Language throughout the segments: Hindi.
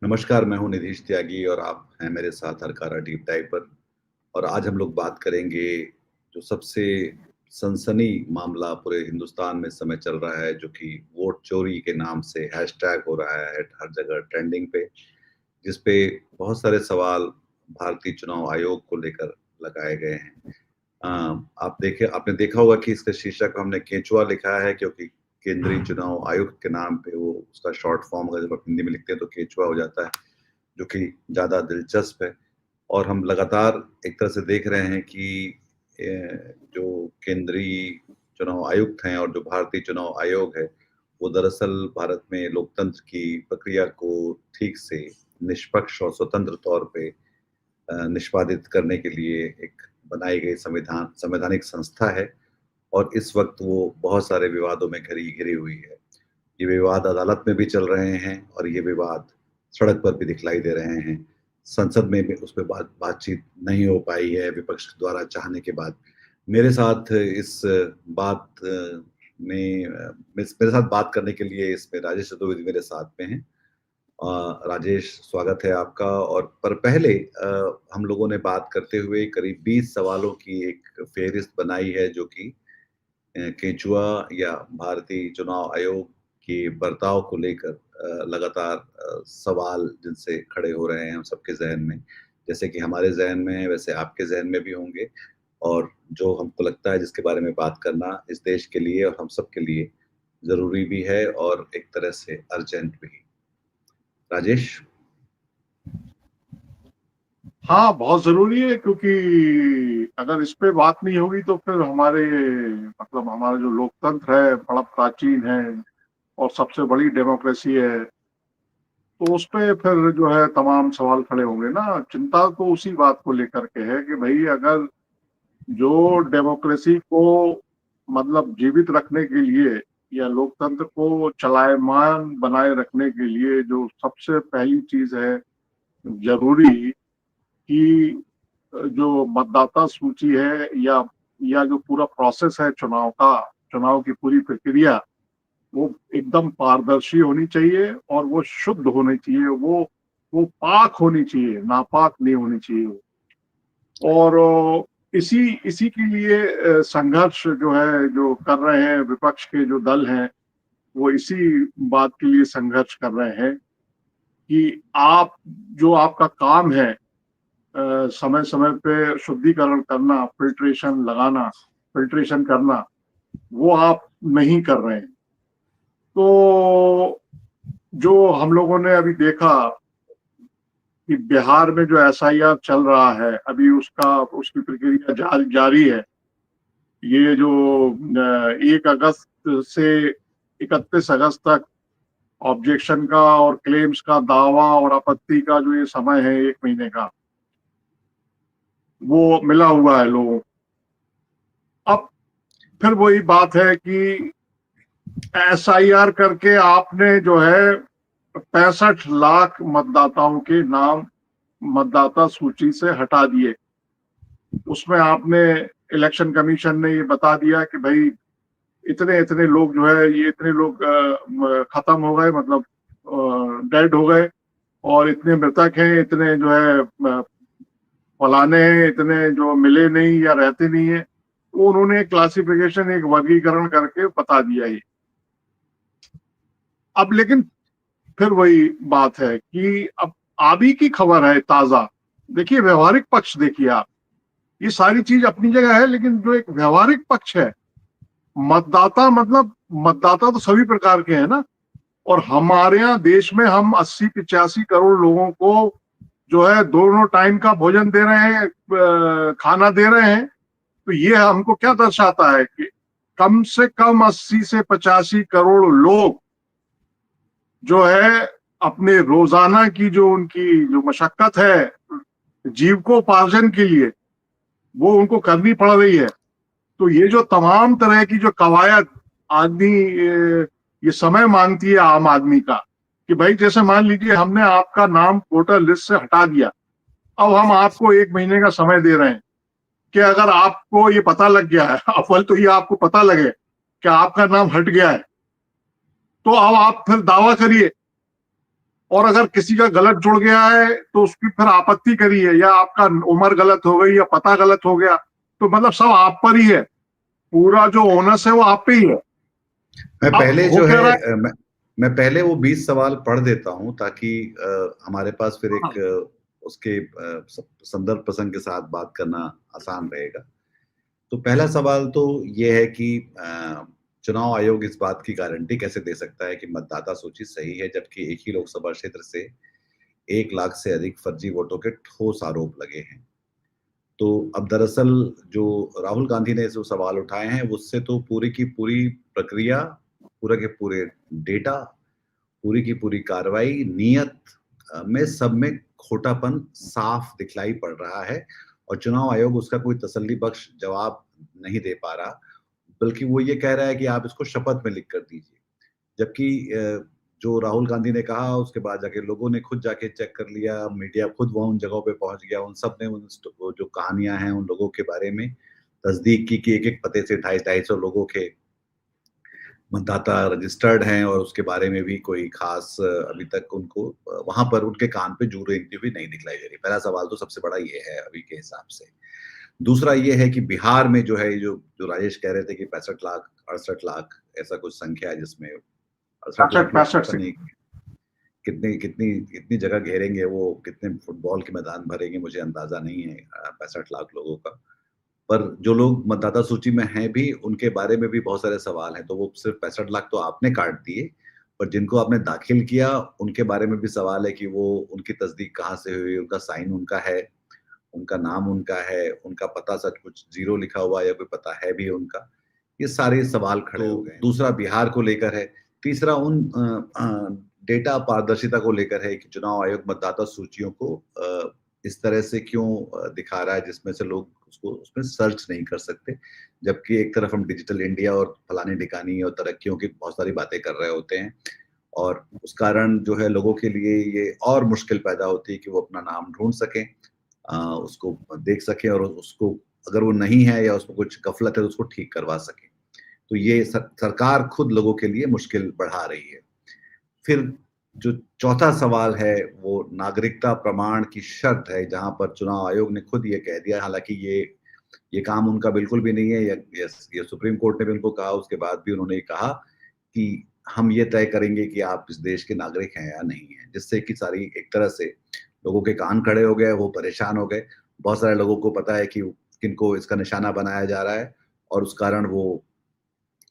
नमस्कार, मैं हूँ निधीश त्यागी और आप हैं मेरे साथ हरकारा डीप डाइव पर। और आज हम लोग बात करेंगे जो सबसे सनसनी मामला पूरे हिंदुस्तान में इस समय चल रहा है, जो कि वोट चोरी के नाम से हैशटैग हो रहा है हर जगह ट्रेंडिंग पे, जिस पे बहुत सारे सवाल भारतीय चुनाव आयोग को लेकर लगाए गए हैं। अ, आपने देखा होगा कि इसका शीर्षक हमने केंचुआ लिखा है, क्योंकि केंद्रीय चुनाव आयुक्त के नाम पे वो उसका शॉर्ट फॉर्म अगर जब आप हिंदी में लिखते हैं तो केंचुआ हो जाता है, जो कि ज़्यादा दिलचस्प है। और हम लगातार एक तरह से देख रहे हैं कि जो केंद्रीय चुनाव आयुक्त हैं और जो भारतीय चुनाव आयोग है, वो दरअसल भारत में लोकतंत्र की प्रक्रिया को ठीक से, निष्पक्ष और स्वतंत्र तौर पे निष्पादित करने के लिए एक बनाई गई संवैधानिक संस्था है। और इस वक्त वो बहुत सारे विवादों में घिरी घिरी हुई है। ये विवाद अदालत में भी चल रहे हैं और ये विवाद सड़क पर भी दिखलाई दे रहे हैं। संसद में भी उस पे बातचीत नहीं हो पाई है विपक्ष द्वारा चाहने के बाद। मेरे साथ इस बात में मेरे साथ बात करने के लिए इसमें राजेश चतुर्वेदी मेरे साथ में हैं। राजेश, स्वागत है आपका। और पर पहले हम लोगों ने बात करते हुए करीब 20 सवालों की एक फेहरिस्त बनाई है, जो कि केंचुआ या भारतीय चुनाव आयोग के बर्ताव को लेकर लगातार सवाल जिनसे खड़े हो रहे हैं हम सबके ज़हन में। जैसे कि हमारे ज़हन में है, वैसे आपके ज़हन में भी होंगे। और जो हमको लगता है जिसके बारे में बात करना इस देश के लिए और हम सब के लिए ज़रूरी भी है और एक तरह से अर्जेंट भी। राजेश? हाँ, बहुत जरूरी है क्योंकि अगर इस पे बात नहीं होगी तो फिर हमारा जो लोकतंत्र है बड़ा प्राचीन है और सबसे बड़ी डेमोक्रेसी है। तो उस पे फिर जो है तमाम सवाल खड़े होंगे ना। चिंता तो उसी बात को लेकर के है कि भाई अगर जो डेमोक्रेसी को जीवित रखने के लिए या लोकतंत्र को चलायमान बनाए रखने के लिए जो सबसे पहली चीज है जरूरी कि जो मतदाता सूची है या जो पूरा प्रोसेस है चुनाव की पूरी प्रक्रिया वो एकदम पारदर्शी होनी चाहिए और वो शुद्ध होनी चाहिए। वो पाक होनी चाहिए, नापाक नहीं होनी चाहिए और इसी इसी के लिए संघर्ष जो है जो कर रहे हैं विपक्ष के जो दल हैं वो इसी बात के लिए संघर्ष कर रहे हैं कि आपका काम है समय समय पे शुद्धिकरण करना, फिल्ट्रेशन करना, वो आप नहीं कर रहे हैं। तो जो हम लोगों ने अभी देखा कि बिहार में जो एसआईआर चल रहा है अभी उसकी प्रक्रिया जारी है। ये जो 1 अगस्त से 31 अगस्त तक ऑब्जेक्शन का और क्लेम्स का, दावा और आपत्ति का जो ये समय है 1 महीने का, वो मिला हुआ है लोगों को। अब फिर वही बात है कि एसआईआर करके आपने जो है 65 लाख मतदाताओं के नाम मतदाता सूची से हटा दिए। उसमें आपने इलेक्शन कमीशन ने ये बता दिया कि भाई इतने इतने लोग जो है ये इतने लोग खत्म हो गए, डेड हो गए, और इतने मृतक हैं, इतने जो है फलाने हैं, इतने जो मिले नहीं या रहते नहीं है। वो उन्होंने एक क्लासिफिकेशन, एक वर्गीकरण करके बता दिया ये। अब लेकिन फिर वही बात है कि अब अभी की खबर है ताजा। देखिए व्यवहारिक पक्ष देखिए आप, ये सारी चीज अपनी जगह है लेकिन जो एक व्यवहारिक पक्ष है, मतदाता तो सभी प्रकार के हैं ना। और हमारे यहाँ देश में हम 80-85 करोड़ लोगों को जो है दोनों टाइम का भोजन दे रहे हैं, खाना दे रहे हैं। तो ये हमको क्या दर्शाता है कि कम से कम 80 से 85 करोड़ लोग जो है अपने रोजाना की जो उनकी जो मशक्कत है जीविकोपार्जन के लिए, वो उनको करनी पड़ रही है। तो ये जो तमाम तरह की जो कवायद आदमी ये समय मांगती है आम आदमी का, कि भाई जैसे मान लीजिए हमने आपका नाम वोटर लिस्ट से हटा दिया, अब हम आपको 1 महीने का समय दे रहे हैं कि अगर आपको ये पता लग गया है, अव्वल तो ये आपको पता लगे कि आपका नाम हट गया है, तो अब आप फिर दावा करिए और अगर किसी का गलत जुड़ गया है तो उसकी फिर आपत्ति करी है, या आपका उम्र गलत हो गई या पता गलत हो गया, तो मतलब सब आप पर ही है, पूरा जो ओनस है वो आप पे ही है। मैं अब पहले हो जो क्या है रहा मैं पहले वो 20 सवाल पढ़ देता हूं ताकि हमारे पास फिर है। एक उसके संदर्भ प्रसंग के साथ बात करना आसान रहेगा। तो पहला सवाल तो ये है कि चुनाव आयोग इस बात की गारंटी कैसे दे सकता है कि मतदाता सूची सही है, जबकि एक ही लोकसभा क्षेत्र से 1 लाख से अधिक फर्जी वोटों के ठोस आरोप लगे हैं। तो अब दरअसल जो राहुल गांधी ने जो सवाल उठाए हैं, उससे तो पूरी की पूरी प्रक्रिया, पूरे के पूरे डेटा, पूरी की पूरी कार्रवाई, नियत में सब में खोटापन साफ दिखलाई पड़ रहा है और चुनाव आयोग उसका कोई तसल्ली बख्श जवाब नहीं दे पा रहा, बल्कि वो ये कह रहा है कि आप इसको शपथ में लिख कर दीजिए। जबकि जो राहुल गांधी ने कहा उसके बाद जाके लोगों ने खुद जाके चेक कर लिया, मीडिया खुद वहाँ उन जगहों पे पहुंच गया, उन सब ने उन वो जो कहानियां हैं उन लोगों के बारे में तस्दीक की कि एक-एक पते से 250-250 लोगों के मतदाता रजिस्टर्ड हैं और उसके बारे में भी कोई खास अभी तक उनको वहां पर उनके कान पे जू रेंगती हुई नहीं दिखलाई दे रही। पहला सवाल तो सबसे बड़ा ये है अभी के हिसाब से। दूसरा ये है कि बिहार में जो है जो जो राजेश कह रहे थे कि 65 लाख 68 लाख ऐसा कुछ संख्या है, जिसमें 68 65 लाख लोग 65 पता से नहीं कितनी कितनी कितनी जगह घेरेंगे, वो कितने फुटबॉल के मैदान भरेंगे, मुझे अंदाजा नहीं है 65 लाख लोगों का। पर जो लोग मतदाता सूची में हैं भी, उनके बारे में भी बहुत सारे सवाल हैं। तो वो सिर्फ 65 लाख तो आपने काट दिए, पर जिनको आपने दाखिल किया, उनके बारे में भी सवाल है कि वो उनकी तस्दीक कहाँ से हुई, उनका साइन उनका है, उनका नाम उनका है, उनका पता सच कुछ ज़ीरो लिखा हुआ है या कोई पता है भी उनका। ये सारे सवाल खड़े हो गए हैं। दूसरा बिहार को लेकर है, तीसरा उन डेटा पारदर्शिता को लेकर है कि चुनाव आयोग मतदाता सूचियों को इस तरह से क्यों दिखा रहा है जिसमें से लोग उसको उसमें सर्च नहीं कर सकते। जबकि एक तरफ हम डिजिटल इंडिया और फलानी-ढिकानी और तरक्कियों की बहुत सारी बातें कर रहे होते हैं और उस कारण जो है लोगों के लिए ये और मुश्किल पैदा होती है कि वो अपना नाम ढूँढ सकें, उसको देख सकें और उसको अगर वो नहीं है या उसमें कुछ गफलत है तो उसको ठीक करवा सकें। तो ये सरकार खुद लोगों के लिए मुश्किल बढ़ा रही है। फिर जो चौथा सवाल है वो नागरिकता प्रमाण की शर्त है, जहाँ पर चुनाव आयोग ने खुद ये कह दिया, हालाँकि ये काम उनका बिल्कुल भी नहीं है, ये सुप्रीम कोर्ट ने भी उनको कहा, उसके बाद भी उन्होंने ये कहा कि हम ये तय करेंगे कि आप इस देश के नागरिक हैं या नहीं हैं। जिससे कि सारी एक तरह से लोगों के कान खड़े हो गए, वो परेशान हो गए। बहुत सारे लोगों को पता है कि किनको इसका निशाना बनाया जा रहा है और उस कारण वो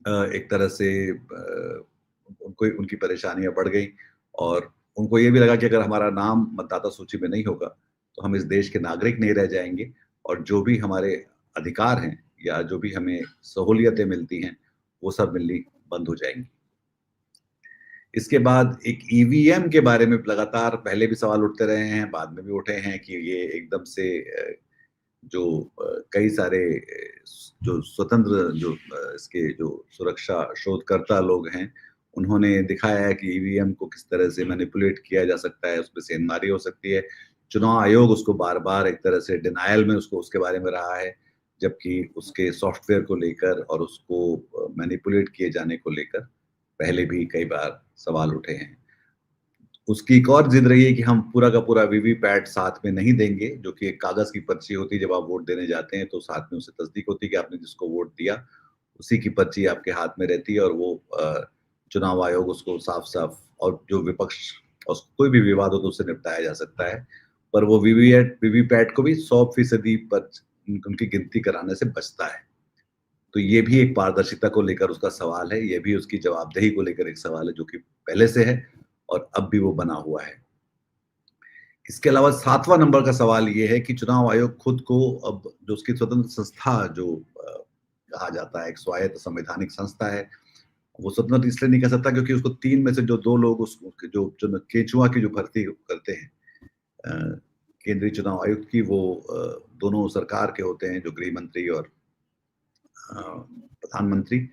एक तरह से उनको उनकी परेशानियाँ बढ़ गई और उनको ये भी लगा कि अगर हमारा नाम मतदाता सूची में नहीं होगा, तो हम इस देश के नागरिक नहीं रह जाएँगे और जो भी हमारे अधिकार हैं या जो भी हमें सहूलियतें मिलती हैं, वो सब मिलनी बंद हो जाएँगी। इसके बाद एक ईवीएम के बारे में लगातार पहले भी सवाल उठते रहे हैं, बाद में भी उठे हैं कि ये एकदम से जो कई सारे जो स्वतंत्र जो इसके जो सुरक्षा शोधकर्ता लोग हैं, उन्होंने दिखाया है कि ईवीएम को किस तरह से मैनिपुलेट किया जा सकता है, उसमें सेंधमारी हो सकती है। चुनाव आयोग उसको बार-बार एक तरह से डिनायल में उसको उसके बारे में रहा है, जबकि उसके सॉफ्टवेयर को लेकर और उसको मैनिपुलेट किए जाने को लेकर पहले भी कई बार सवाल उठे हैं। उसकी एक और ज़िद रही है कि हम पूरा का पूरा वीवीपैट साथ में नहीं देंगे, जो कि एक कागज़ की पर्ची होती है, जब आप वोट देने जाते हैं, तो साथ में उससे तस्दीक होती है कि आपने जिसको वोट दिया, उसी की पर्ची आपके हाथ में रहती है और वो चुनाव आयोग उसको साफ-साफ और जो विपक्ष और कोई भी विवाद हो तो उससे निपटाया जा सकता है। पर वो वीवीपैट को भी 100% पर्च उनकी गिनती कराने से बचता है। तो ये भी एक पारदर्शिता को लेकर उसका सवाल है, ये भी उसकी जवाबदेही को लेकर एक सवाल है, जो कि पहले से है और अब भी वो बना हुआ है। इसके अलावा 7वां नंबर का सवाल ये है कि चुनाव आयोग खुद को अब जो उसकी स्वतंत्र संस्था जो कहा जाता है, एक स्वायत्त संवैधानिक संस्था है, वो स्वतंत्र इसलिए नहीं कह सकता क्योंकि उसको 3 में से जो 2 लोग उस जो केंचुआ की जो भर्ती करते हैं अ, केंद्रीय चुनाव आयुक्त की, वो दोनों सरकार के होते हैं, जो गृह मंत्री और प्रधानमंत्री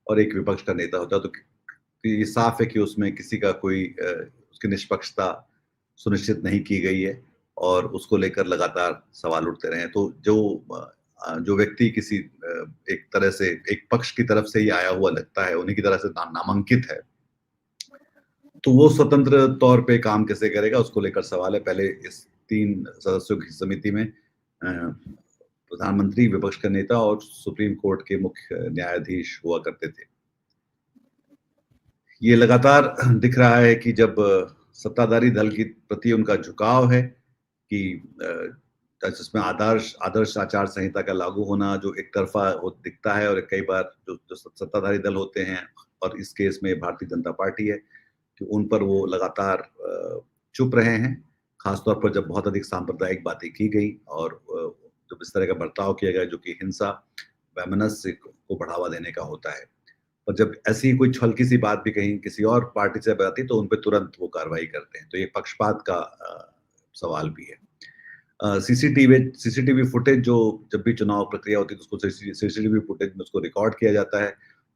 और एक विपक्ष का नेता होता है। तो ये साफ है कि उसमें किसी का कोई उसकी निष्पक्षता सुनिश्चित नहीं की गई है और उसको लेकर लगातार सवाल उठते रहे हैं। तो जो व्यक्ति किसी एक तरह से एक पक्ष की तरफ से ही आया हुआ लगता है, उन्हीं की तरह से नामांकित है, तो वो स्वतंत्र तौर पे काम कैसे करेगा, उसको लेकर सवाल है। पहले इस 3 सदस्यों की समिति में प्रधानमंत्री, विपक्ष का नेता और सुप्रीम कोर्ट के मुख्य न्यायाधीश हुआ करते थे। ये लगातार दिख रहा है कि जब सत्ताधारी दल के प्रति उनका झुकाव है कि जिसमें आदर्श आदर्श आचार संहिता का लागू होना जो एक तरफा दिखता है, और कई बार जो सत्ताधारी दल होते हैं, और इस केस में भारतीय जनता पार्टी है, कि उन पर वो लगातार चुप रहे हैं, खासतौर पर जब बहुत अधिक सांप्रदायिक बातें की गई और जब इस तरह का बर्ताव किया गया जो कि हिंसा, वैमनस्य को बढ़ावा देने का होता है। और जब ऐसी कोई हल्की सी बात भी कहीं किसी और पार्टी से आती तो उन पे तुरंत वो कार्रवाई करते हैं। तो ये पक्षपात का सवाल भी है। सीसीटीवी फुटेज जो जब भी चुनाव प्रक्रिया होती है तो उसको सीसीटीवी फुटेज में उसको रिकॉर्ड किया जाता है,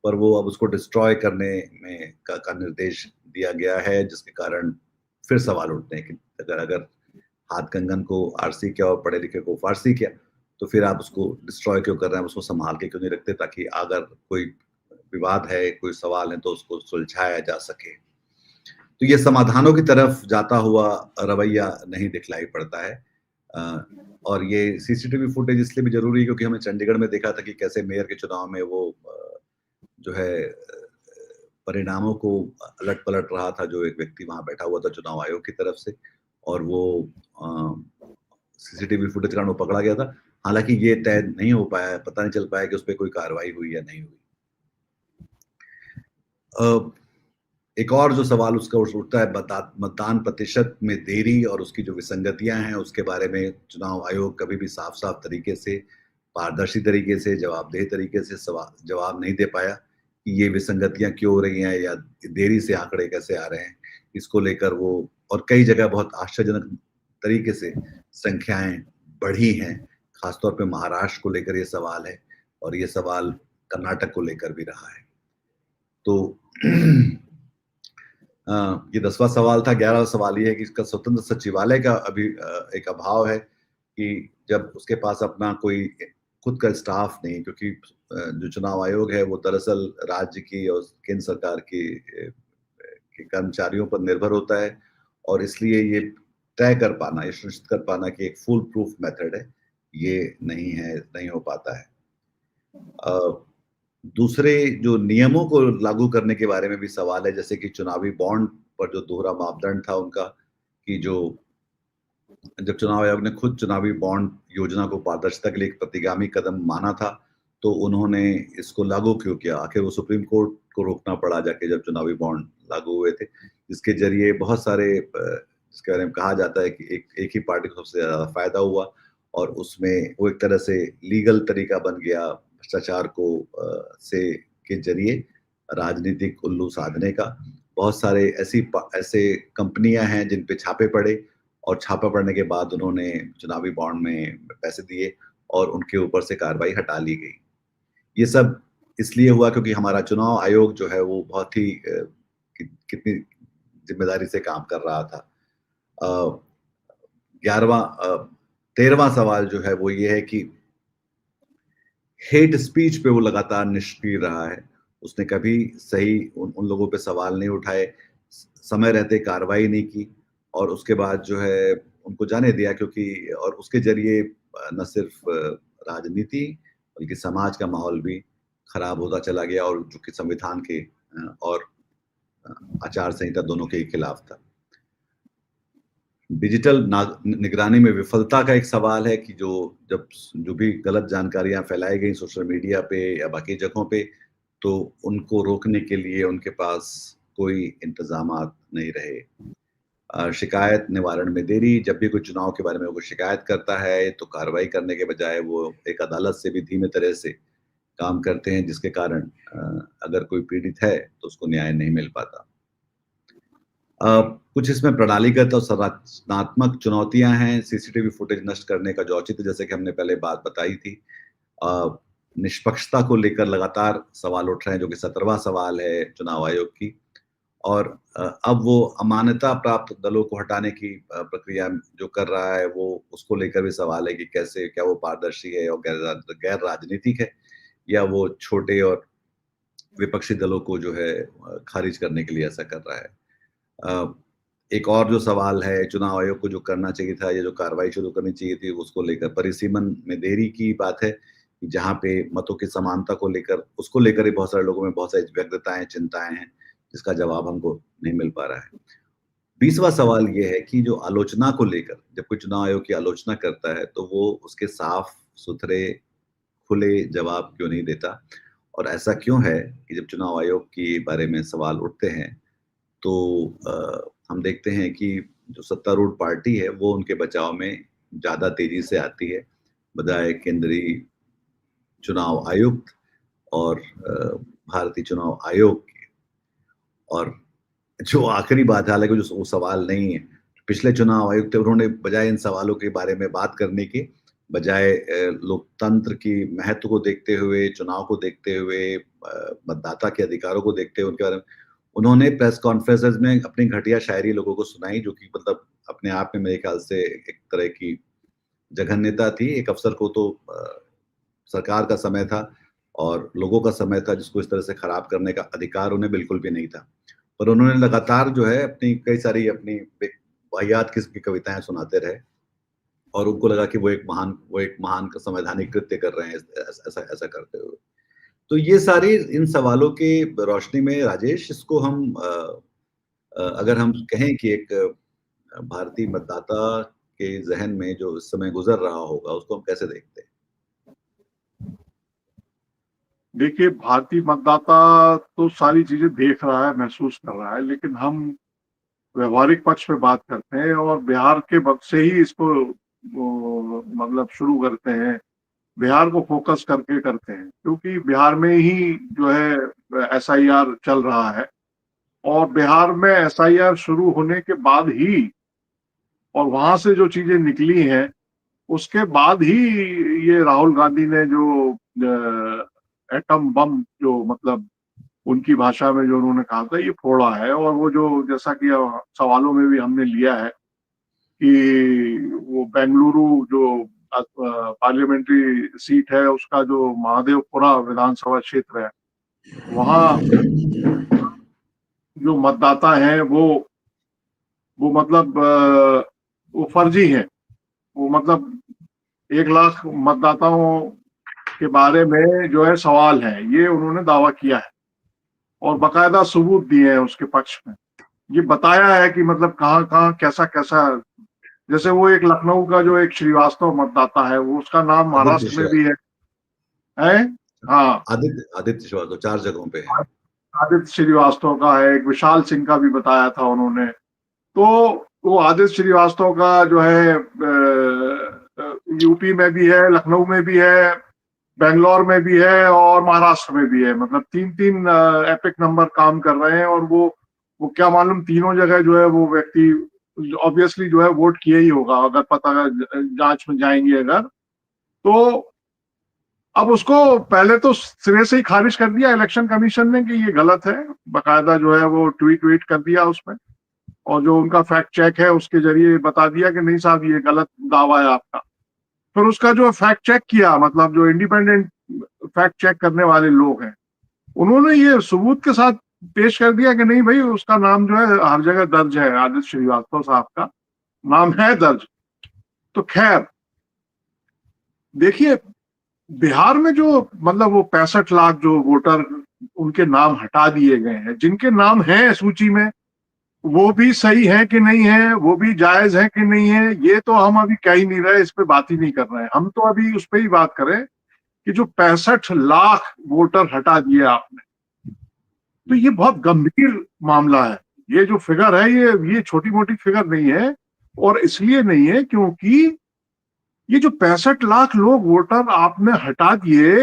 पर वो अब उसको डिस्ट्रॉय करने में का निर्देश दिया गया है, जिसके कारण फिर सवाल उठते हैं कि अगर हाथ कंगन को आरसी किया और पढ़े लिखे को फारसी किया, तो फिर आप उसको डिस्ट्रॉय क्यों कर रहे हैं, उसको संभाल के क्यों नहीं रखते, ताकि अगर कोई विवाद है, कोई सवाल है, तो उसको सुलझाया जा सके। तो ये समाधानों की तरफ जाता हुआ रवैया नहीं दिखलाई पड़ता है। और ये सीसीटीवी फुटेज इसलिए भी ज़रूरी है क्योंकि हमने चंडीगढ़ में देखा था कि कैसे मेयर के चुनाव में वो जो है परिणामों को अलट-पलट रहा था, जो एक व्यक्ति वहाँ बैठा हुआ था चुनाव आयोग की तरफ से, और वो सीसीटीवी फुटेज के कारण वो पकड़ा गया था। हालाँकि ये तय नहीं हो पाया, पता नहीं चल पाया कि उसपे कोई कार्रवाई हुई या नहीं हुई। एक और जो सवाल उसका उठता है मतदान प्रतिशत में देरी और उसकी जो विसंगतियां हैं, उसके बारे में चुनाव आयोग कभी भी साफ-साफ तरीके से, पारदर्शी तरीके से, जवाबदेह तरीके से जवाब नहीं दे पाया कि ये विसंगतियां क्यों हो रही हैं या देरी से आंकड़े कैसे आ रहे हैं। इसको लेकर वो, और कई जगह बहुत आश्चर्यजनक तरीके से संख्याएं बढ़ी हैं, खासतौर पे महाराष्ट्र को लेकर ये सवाल है, और ये सवाल कर्नाटक को लेकर भी रहा है। तो ये 10वां सवाल था। 11वां सवाल ये है कि इसका स्वतंत्र सचिवालय का अभी एक अभाव है कि जब उसके पास अपना कोई खुद का स्टाफ नहीं, क्योंकि जो चुनाव आयोग है वो दरअसल राज्य की और केंद्र सरकार के कर्मचारियों पर निर्भर होता है, और इसलिए ये तय कर पाना, ये सुनिश्चित कर पाना कि एक फुल प्रूफ मेथड है, ये नहीं हो पाता है। दूसरे जो नियमों को लागू करने के बारे में भी सवाल है, जैसे कि चुनावी बॉन्ड पर जो दोहरा मापदंड था उनका, कि जो जब चुनाव आयोग ने खुद चुनावी बॉन्ड योजना को पारदर्शिता के लिए एक प्रतिगामी कदम माना था, तो उन्होंने इसको लागू क्यों किया? आखिर वो सुप्रीम कोर्ट को रोकना पड़ा जाके जब चुनावी बॉन्ड लागू हुए थे, जिसके ज़रिए बहुत सारे जिसके बारे में कहा जाता है कि एक ही पार्टी को सबसे ज़्यादा फ़ायदा हुआ, और उसमें वो एक तरह से लीगल तरीका बन गया भ्रष्टाचार को के ज़रिए राजनीतिक उल्लू साधने का। बहुत सारे ऐसे कंपनियाँ हैं जिन पे छापे पड़े, और छापा पड़ने के बाद उन्होंने चुनावी बॉन्ड में पैसे दिए और उनके ऊपर से कार्रवाई हटा ली गई। ये सब इसलिए हुआ क्योंकि हमारा चुनाव आयोग जो है वो बहुत ही कितनी ज़िम्मेदारी से काम कर रहा था। 13वां सवाल जो है वो ये है कि हेट स्पीच पे वो लगातार निष्क्रिय रहा है। उसने कभी सही उन लोगों पे सवाल नहीं उठाए, समय रहते कार्रवाई नहीं की, और उसके बाद जो है उनको जाने दिया, क्योंकि और उसके ज़रिए न सिर्फ राजनीति बल्कि समाज का माहौल भी खराब होता चला गया, और जो कि संविधान के और आचार संहिता दोनों के ही खिलाफ था। डिजिटल निगरानी में विफलता का एक सवाल है कि जो भी गलत जानकारियाँ फैलाई गई सोशल मीडिया पे या बाकी जगहों पे, तो उनको रोकने के लिए उनके पास कोई इंतज़ामात नहीं रहे। शिकायत निवारण में देरी, जब भी कोई चुनाव के बारे में वो शिकायत करता है, तो कार्रवाई करने के बजाय वो एक अदालत से भी धीमे तरह से काम करते हैं, जिसके कारण अगर कोई पीड़ित है, तो उसको न्याय नहीं मिल पाता। कुछ इसमें प्रणालीगत और संरचनात्मक चुनौतियाँ हैं, सीसीटीवी फुटेज नष्ट करने का जो औचित्य, जैसे कि हमने पहले बात बताई थी। निष्पक्षता को लेकर लगातार सवाल उठ रहे हैं, जो कि 17वां सवाल है चुनाव आयोग की, और अब वो अमान्यता प्राप्त दलों को हटाने की प्रक्रिया जो कर रहा है, वो उसको लेकर भी सवाल है कि कैसे, क्या वो पारदर्शी है और गैर राजनीतिक है, या वो छोटे और विपक्षी दलों को जो है खारिज करने के लिए ऐसा कर रहा है। एक और जो सवाल है, चुनाव आयोग को जो करना चाहिए था या जो कार्रवाई शुरू करनी चाहिए थी उसको लेकर परिसीमन में देरी की बात है, जहाँ पे मतों की समानता को लेकर उसको लेकर ही बहुत सारे लोगों में बहुत सारी व्यग्रताएँ, चिंताएँ हैं, जिसका जवाब हमको नहीं मिल पा रहा है। 20वां सवाल ये है कि जो आलोचना को लेकर जब कोई चुनाव आयोग की आलोचना करता है, तो वो उसके साफ-सुथरे, खुले जवाब क्यों नहीं देता? और ऐसा क्यों है कि जब चुनाव आयोग के बारे में सवाल उठते हैं, तो हम देखते हैं कि जो सत्तारूढ़ पार्टी है, वो उनके बचाव में ज़्यादा तेज़ी से आती है, बजाय केंद्रीय चुनाव आयुक्त और भारतीय चुनाव आयोग के। और जो आखिरी बात है, हालाँकि जो वो सवाल नहीं है, पिछले चुनाव आयुक्त थे, उन्होंने बजाय इन सवालों के बारे में बात करने के, बजाय लोकतंत्र की महत्व को देखते हुए, चुनाव को देखते हुए, मतदाता के अधिकारों को देखते हुए उनके बारे में उन्होंने प्रेस कॉन्फ्रेंसेज़ में अपनी घटिया शायरी लोगों को सुनाई, जो कि मतलब अपने आप में मेरे ख्याल से एक तरह की जघन्यता थी। एक अफ़सर को तो सरकार का समय था और लोगों का समय था, जिसको इस तरह से खराब करने का अधिकार उन्हें बिल्कुल भी नहीं था। पर उन्होंने लगातार जो है अपनी कई सारी अपनी वाहियात किस्म की कविताएँ सुनाते रहे और उनको लगा कि वो एक महान संवैधानिक कृत्य कर रहे हैं ऐसा करते हुए। तो ये सारी इन सवालों की रोशनी में राजेश इसको हम अगर हम कहें कि एक भारतीय मतदाता के ज़हन में जो इस समय गुज़र रहा होगा, उसको हम कैसे देखते हैं? देखिए, भारतीय मतदाता तो सारी चीज़ें देख रहा है, महसूस कर रहा है, लेकिन हम व्यावहारिक पक्ष पे बात करते हैं और बिहार के वक़्त से ही इसको मतलब शुरू करते हैं, बिहार को फ़ोकस करके करते हैं, क्योंकि बिहार में ही जो है एसआईआर चल रहा है और बिहार में एसआईआर शुरू होने के बाद ही और वहाँ से जो चीज़ें निकली हैं, उसके बाद ही ये राहुल गांधी ने जो एटम बम जो मतलब उनकी भाषा में जो उन्होंने कहा था, ये फोड़ा है। और वो जो जैसा कि सवालों में भी हमने लिया है कि वो बेंगलुरु जो पार्लियामेंट्री सीट है, उसका जो महादेवपुरा विधानसभा क्षेत्र है, वहाँ जो मतदाता हैं वो मतलब वो फर्जी हैं। वो मतलब 1 लाख मतदाताओं के बारे में जो है सवाल है, ये उन्होंने दावा किया है और बाकायदा सबूत दिए हैं उसके पक्ष में। ये बताया है कि मतलब कहाँ-कहाँ, कैसा-कैसा, जैसे वो एक लखनऊ का जो एक श्रीवास्तव मतदाता है, वो उसका नाम आदित्य महाराष्ट्र में भी है? हाँ, आदित्य श्रीवास्तव 4 जगहों पे है। आदित्य श्रीवास्तव का है, एक विशाल सिंह का भी बताया था उन्होंने। तो वो आदित्य श्रीवास्तव का जो है यूपी में भी है, लखनऊ में भी है, बैंगलोर में भी है और महाराष्ट्र में भी है। मतलब 3-3 एपिक नंबर काम कर रहे हैं और वो क्या मालूम तीनों जगह जो है वो व्यक्ति ऑब्वियसली जो है वोट किया ही होगा, अगर पता जांच में जाएंगे अगर तो। अब उसको पहले तो सिरे से ही खारिज कर दिया इलेक्शन कमीशन ने कि ये गलत है, बाकायदा जो है वो ट्वीट कर दिया उसमें और जो उनका फैक्ट चेक है उसके जरिए बता दिया कि नहीं साहब, ये गलत दावा है आपका। फिर उसका जो फैक्ट चेक किया, मतलब जो इंडिपेंडेंट फैक्ट चेक करने वाले लोग हैं, उन्होंने ये सबूत के साथ पेश कर दिया कि नहीं भाई, उसका नाम जो है हर जगह दर्ज है, आदित्य श्रीवास्तव साहब का नाम है दर्ज। तो खैर, देखिए, बिहार में जो मतलब वो 65 लाख जो वोटर उनके नाम हटा दिए गए हैं, जिनके नाम हैं सूची में, वो भी सही है कि नहीं है, वो भी जायज है कि नहीं है, ये तो हम अभी कह ही नहीं रहे, इस पे बात ही नहीं कर रहे हैं। हम तो अभी उस पर ही बात करें कि जो 65 लाख वोटर हटा दिए आपने, तो ये बहुत गंभीर मामला है। ये जो फिगर है, ये छोटी मोटी फिगर नहीं है। और इसलिए नहीं है क्योंकि ये जो 65 लाख लोग वोटर आपने हटा दिए,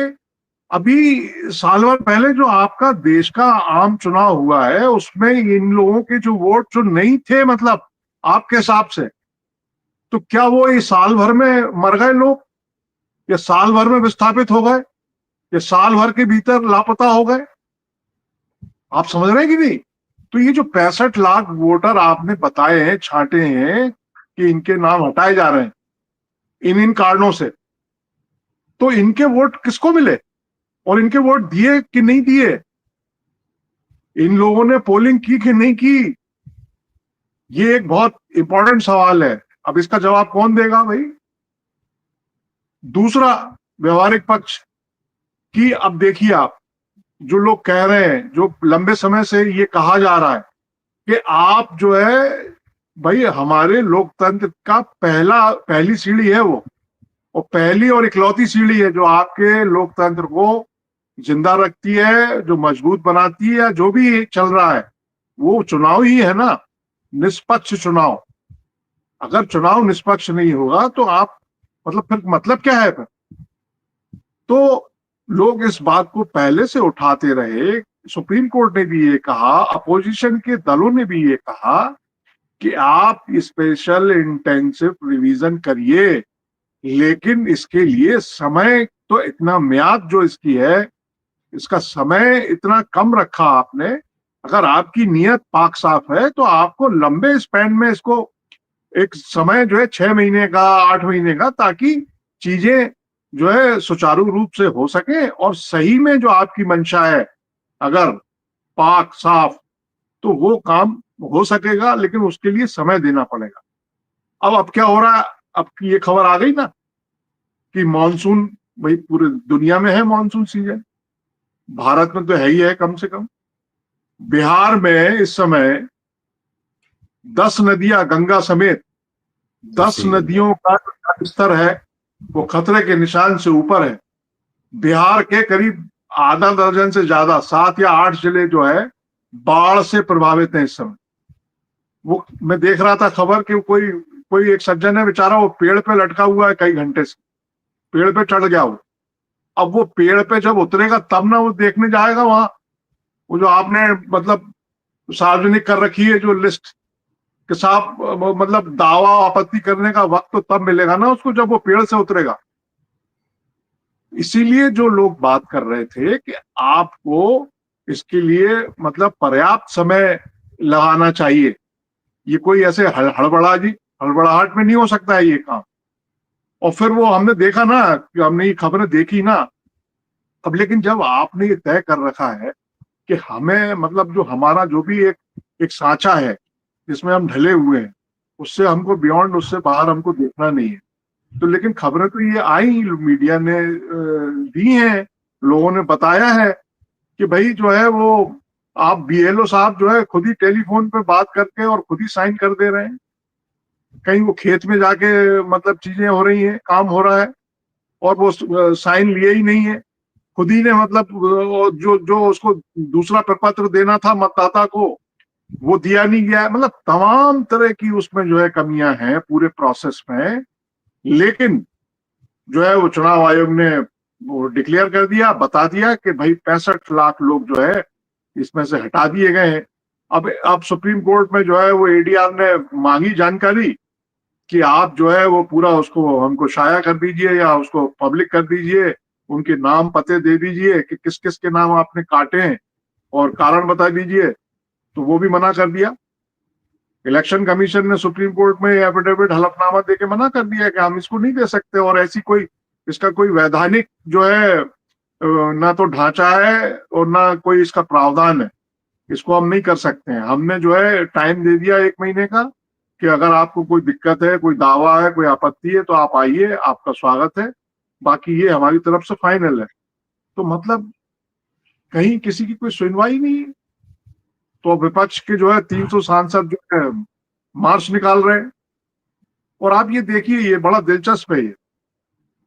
अभी साल भर पहले जो आपका देश का आम चुनाव हुआ है, उसमें इन लोगों के जो वोट जो नहीं थे, मतलब आपके हिसाब से, तो क्या वो इस साल भर में मर गए लोग, या साल भर में विस्थापित हो गए, या साल भर के भीतर लापता हो गए? आप समझ रहे हैं कि नहीं? तो ये जो 65 लाख वोटर आपने बताए हैं, छांटे हैं कि इनके नाम हटाए जा रहे हैं इन कारणों से, तो इनके वोट किसको मिले और इनके वोट दिए कि नहीं दिए? इन लोगों ने पोलिंग की कि नहीं की? ये एक बहुत इंपॉर्टेंट सवाल है। अब इसका जवाब कौन देगा भाई? दूसरा, व्यवहारिक पक्ष की, अब देखिए आप, जो लोग कह रहे हैं, जो लंबे समय से ये कहा जा रहा है कि आप जो है भाई हमारे लोकतंत्र का पहली सीढ़ी है वो, और पहली और इकलौती सीढ़ी है जो आपके लोकतंत्र को जिंदा रखती है, जो मजबूत बनाती है, या जो भी चल रहा है वो चुनाव ही है ना, निष्पक्ष चुनाव। अगर चुनाव निष्पक्ष नहीं होगा तो आप मतलब फिर मतलब क्या है फिर? तो लोग इस बात को पहले से उठाते रहे। सुप्रीम कोर्ट ने भी ये कहा, अपोजिशन के दलों ने भी ये कहा कि आप स्पेशल इंटेंसिव रिवीजन करिए, लेकिन इसके लिए समय, तो इतना म्याद जो इसकी है, इसका समय इतना कम रखा आपने। अगर आपकी नीयत पाक साफ है तो आपको लंबे स्पैन में इसको एक समय जो है 6 महीने का, 8 महीने का, ताकि चीजें जो है सुचारू रूप से हो सके और सही में जो आपकी मंशा है अगर पाक साफ, तो वो काम हो सकेगा, लेकिन उसके लिए समय देना पड़ेगा। अब क्या हो रहा है? अब ये खबर आ गई ना कि मानसून, भाई पूरे दुनिया में है मानसून सीजन, भारत में तो है ही है। कम से कम बिहार में इस समय 10 नदियां, गंगा समेत 10 जी। नदियों का स्तर है वो खतरे के निशान से ऊपर है। बिहार के करीब आधा दर्जन से ज्यादा, 7 या 8 जिले जो है बाढ़ से प्रभावित हैं इस समय। वो मैं देख रहा था खबर कि कोई कोई एक सज्जन है बेचारा, वो पेड़ पे लटका हुआ है कई घंटे से, पेड़ पे चढ़ गया वो। अब वो पेड़ पे जब उतरेगा तब ना वो देखने जाएगा वहां, वो जो आपने मतलब सार्वजनिक कर रखी है जो लिस्ट के साथ, मतलब दावा आपत्ति करने का वक्त तो तब मिलेगा ना उसको जब वो पेड़ से उतरेगा। इसीलिए जो लोग बात कर रहे थे कि आपको इसके लिए मतलब पर्याप्त समय लगाना चाहिए, ये कोई ऐसे हड़बड़ाहट में नहीं हो सकता है ये काम। और फिर वो हमने देखा ना, कि हमने ये खबरें देखी ना। अब लेकिन जब आपने ये तय कर रखा है कि हमें मतलब जो हमारा जो भी एक सांचा है जिसमें हम ढले हुए हैं, उससे हमको बियॉन्ड, उससे बाहर हमको देखना नहीं है, तो लेकिन खबरें तो ये आई, मीडिया ने दी हैं, लोगों ने बताया है कि भाई जो है वो आप बीएलओ साहब जो है खुद ही टेलीफोन पे बात करके और खुद ही साइन कर दे रहे हैं। कहीं वो खेत में जाके मतलब चीजें हो रही हैं, काम हो रहा है, और वो साइन लिए ही नहीं है, खुद ही ने मतलब जो जो उसको दूसरा प्रपत्र देना था मतदाता को, वो दिया नहीं गया है। मतलब तमाम तरह की उसमें जो है कमियां हैं पूरे प्रोसेस में। लेकिन जो है वो चुनाव आयोग ने वो डिक्लेयर कर दिया, बता दिया कि भाई 65 लाख लोग जो है इसमें से हटा दिए गए हैं। अब सुप्रीम कोर्ट में जो है वो एडीआर ने मांगी जानकारी कि आप जो है वो पूरा उसको हमको शाया कर दीजिए या उसको पब्लिक कर दीजिए, उनके नाम पते दे दीजिए कि किस किस के नाम आपने काटे हैं और कारण बता दीजिए। तो वो भी मना कर दिया। इलेक्शन कमीशन ने सुप्रीम कोर्ट में एफिडेविट, हलफनामा देके मना कर दिया कि हम इसको नहीं दे सकते, और ऐसी कोई इसका कोई वैधानिक जो है ना तो ढांचा है और ना कोई इसका प्रावधान है, इसको हम नहीं कर सकते हैं। हमने जो है टाइम दे दिया 1 महीने का कि अगर आपको कोई दिक्कत है, कोई दावा है, कोई आपत्ति है तो आप आइए, आपका स्वागत है, बाकी ये हमारी तरफ से फाइनल है। तो मतलब कहीं किसी की कोई सुनवाई नहीं है। तो विपक्ष के जो है 300 सांसद जो है मार्च निकाल रहे हैं। और आप ये देखिए, ये बड़ा दिलचस्प है,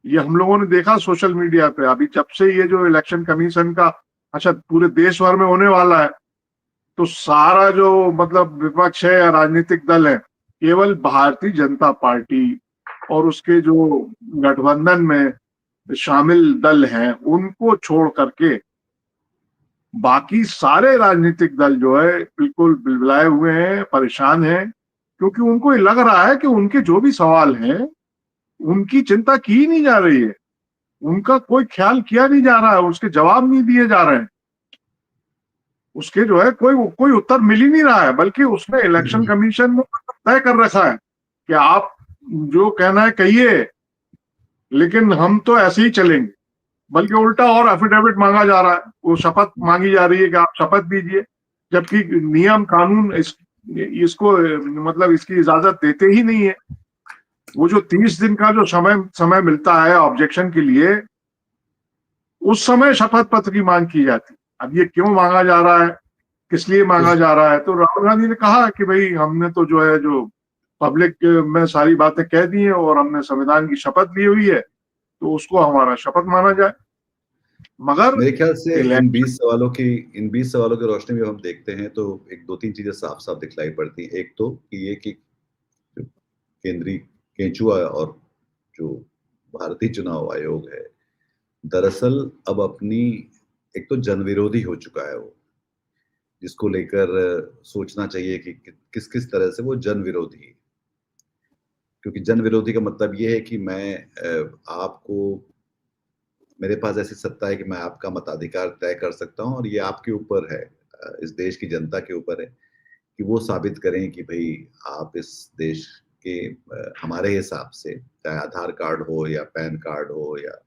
ये हम लोगों ने देखा सोशल मीडिया पे अभी जब से ये जो इलेक्शन कमीशन का, अच्छा पूरे देश भर में होने वाला है, तो सारा जो मतलब विपक्ष है या राजनीतिक दल है, केवल भारतीय जनता पार्टी और उसके जो गठबंधन में शामिल दल हैं उनको छोड़ करके बाकी सारे राजनीतिक दल जो है बिल्कुल बिलबिलाए हुए हैं, परेशान हैं, क्योंकि उनको ये लग रहा है कि उनके जो भी सवाल हैं उनकी चिंता की नहीं जा रही है, उनका कोई ख्याल किया नहीं जा रहा है, उसके जवाब नहीं दिए जा रहे हैं, उसके जो है कोई कोई उत्तर मिल ही नहीं रहा है। बल्कि उसने इलेक्शन कमीशन ने तय कर रखा है कि आप जो कहना है कहिए, लेकिन हम तो ऐसे ही चलेंगे। बल्कि उल्टा और एफिडेविट मांगा जा रहा है, वो शपथ मांगी जा रही है कि आप शपथ दीजिए, जबकि नियम कानून इसको मतलब इसकी इजाजत देते ही नहीं है। वो जो 30 दिन का जो समय मिलता है ऑब्जेक्शन के लिए, उस समय शपथ पत्र की मांग की जाती। अब ये क्यों मांगा जा रहा है, किस लिए तो मांगा जा रहा है? तो राहुल गांधी ने कहा कि भाई हमने तो जो है जो पब्लिक में सारी बातें कह दी हैं और हमने संविधान की शपथ ली हुई है, तो उसको हमारा शपथ माना जाए। मगर मेरे ख्याल से इलेक्शन, इन 20 सवालों की रोशनी में हम देखते हैं तो एक दो तीन चीजें साफ साफ दिखलाई पड़ती हैं। एक तो कि ये कि जो केंद्रीय केंचुआ और जो भारतीय चुनाव आयोग है, दरअसल अब अपनी एक तो जन विरोधी हो चुका है वो, जिसको लेकर सोचना चाहिए कि किस किस तरह से वो जन विरोधी है। क्योंकि जन विरोधी का मतलब ये है कि मैं आपको, मेरे पास ऐसी सत्ता है कि मैं आपका मताधिकार तय कर सकता हूँ और ये आपके ऊपर है, इस देश की जनता के ऊपर है कि वो साबित करें कि भाई आप इस देश के हमारे हिसाब से, चाहे आधार कार्ड हो या पैन कार्ड हो या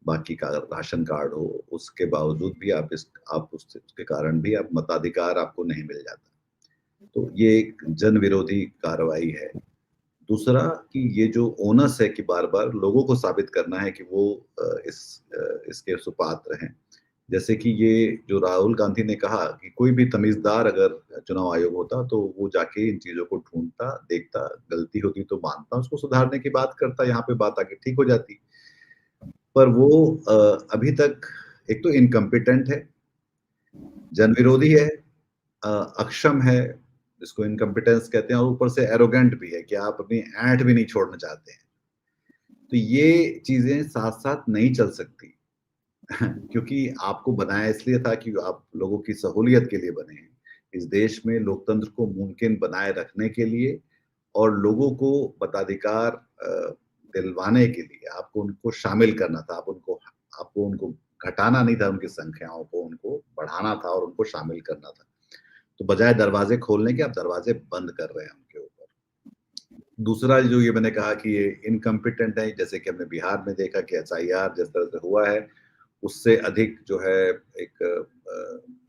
बाकी का राशन कार्ड हो, उसके बावजूद भी आप उसके कारण भी आप मताधिकार आपको नहीं मिल जाता। तो ये एक जन विरोधी कार्रवाई है। दूसरा कि ये जो ओनस है कि बार-बार लोगों को साबित करना है कि वो इसके सुपात्र हैं। जैसे कि ये जो राहुल गांधी ने कहा कि कोई भी तमीज़दार अगर चुनाव आयोग होता तो वो जाके इन चीज़ों को ढूँढता, देखता, गलती होती तो मानता, उसको सुधारने की बात करता, यहाँ पे बात आके ठीक हो जाती। पर वो अभी तक एक तो इनकम्पिटेंट है, जनविरोधी है, अ, अक्षम है, जिसको इनकम्पिटेंस कहते हैं, और ऊपर से एरोगेंट भी है कि आप अपनी ऐंठ भी नहीं छोड़ना चाहते हैं। तो ये चीज़ें साथ-साथ नहीं चल सकती। क्योंकि आपको बनाया इसलिए था कि आप लोगों की सहूलियत के लिए बने हैं। इस देश में लोकतंत्र को मुमकिन बनाए रखने के लिए और लोगों को मताधिकार दिलवाने के लिए आपको उनको शामिल करना था। आपको उनको घटाना नहीं था, उनकी संख्याओं को, उनको बढ़ाना था और उनको शामिल करना था। तो बजाय दरवाजे खोलने के आप दरवाजे बंद कर रहे हैं उनके ऊपर। दूसरा जो ये मैंने कहा कि ये इनकम्पिटेंट है, जैसे कि हमने बिहार में देखा कि एसआईआर जिस तरह से हुआ है, उससे अधिक जो है एक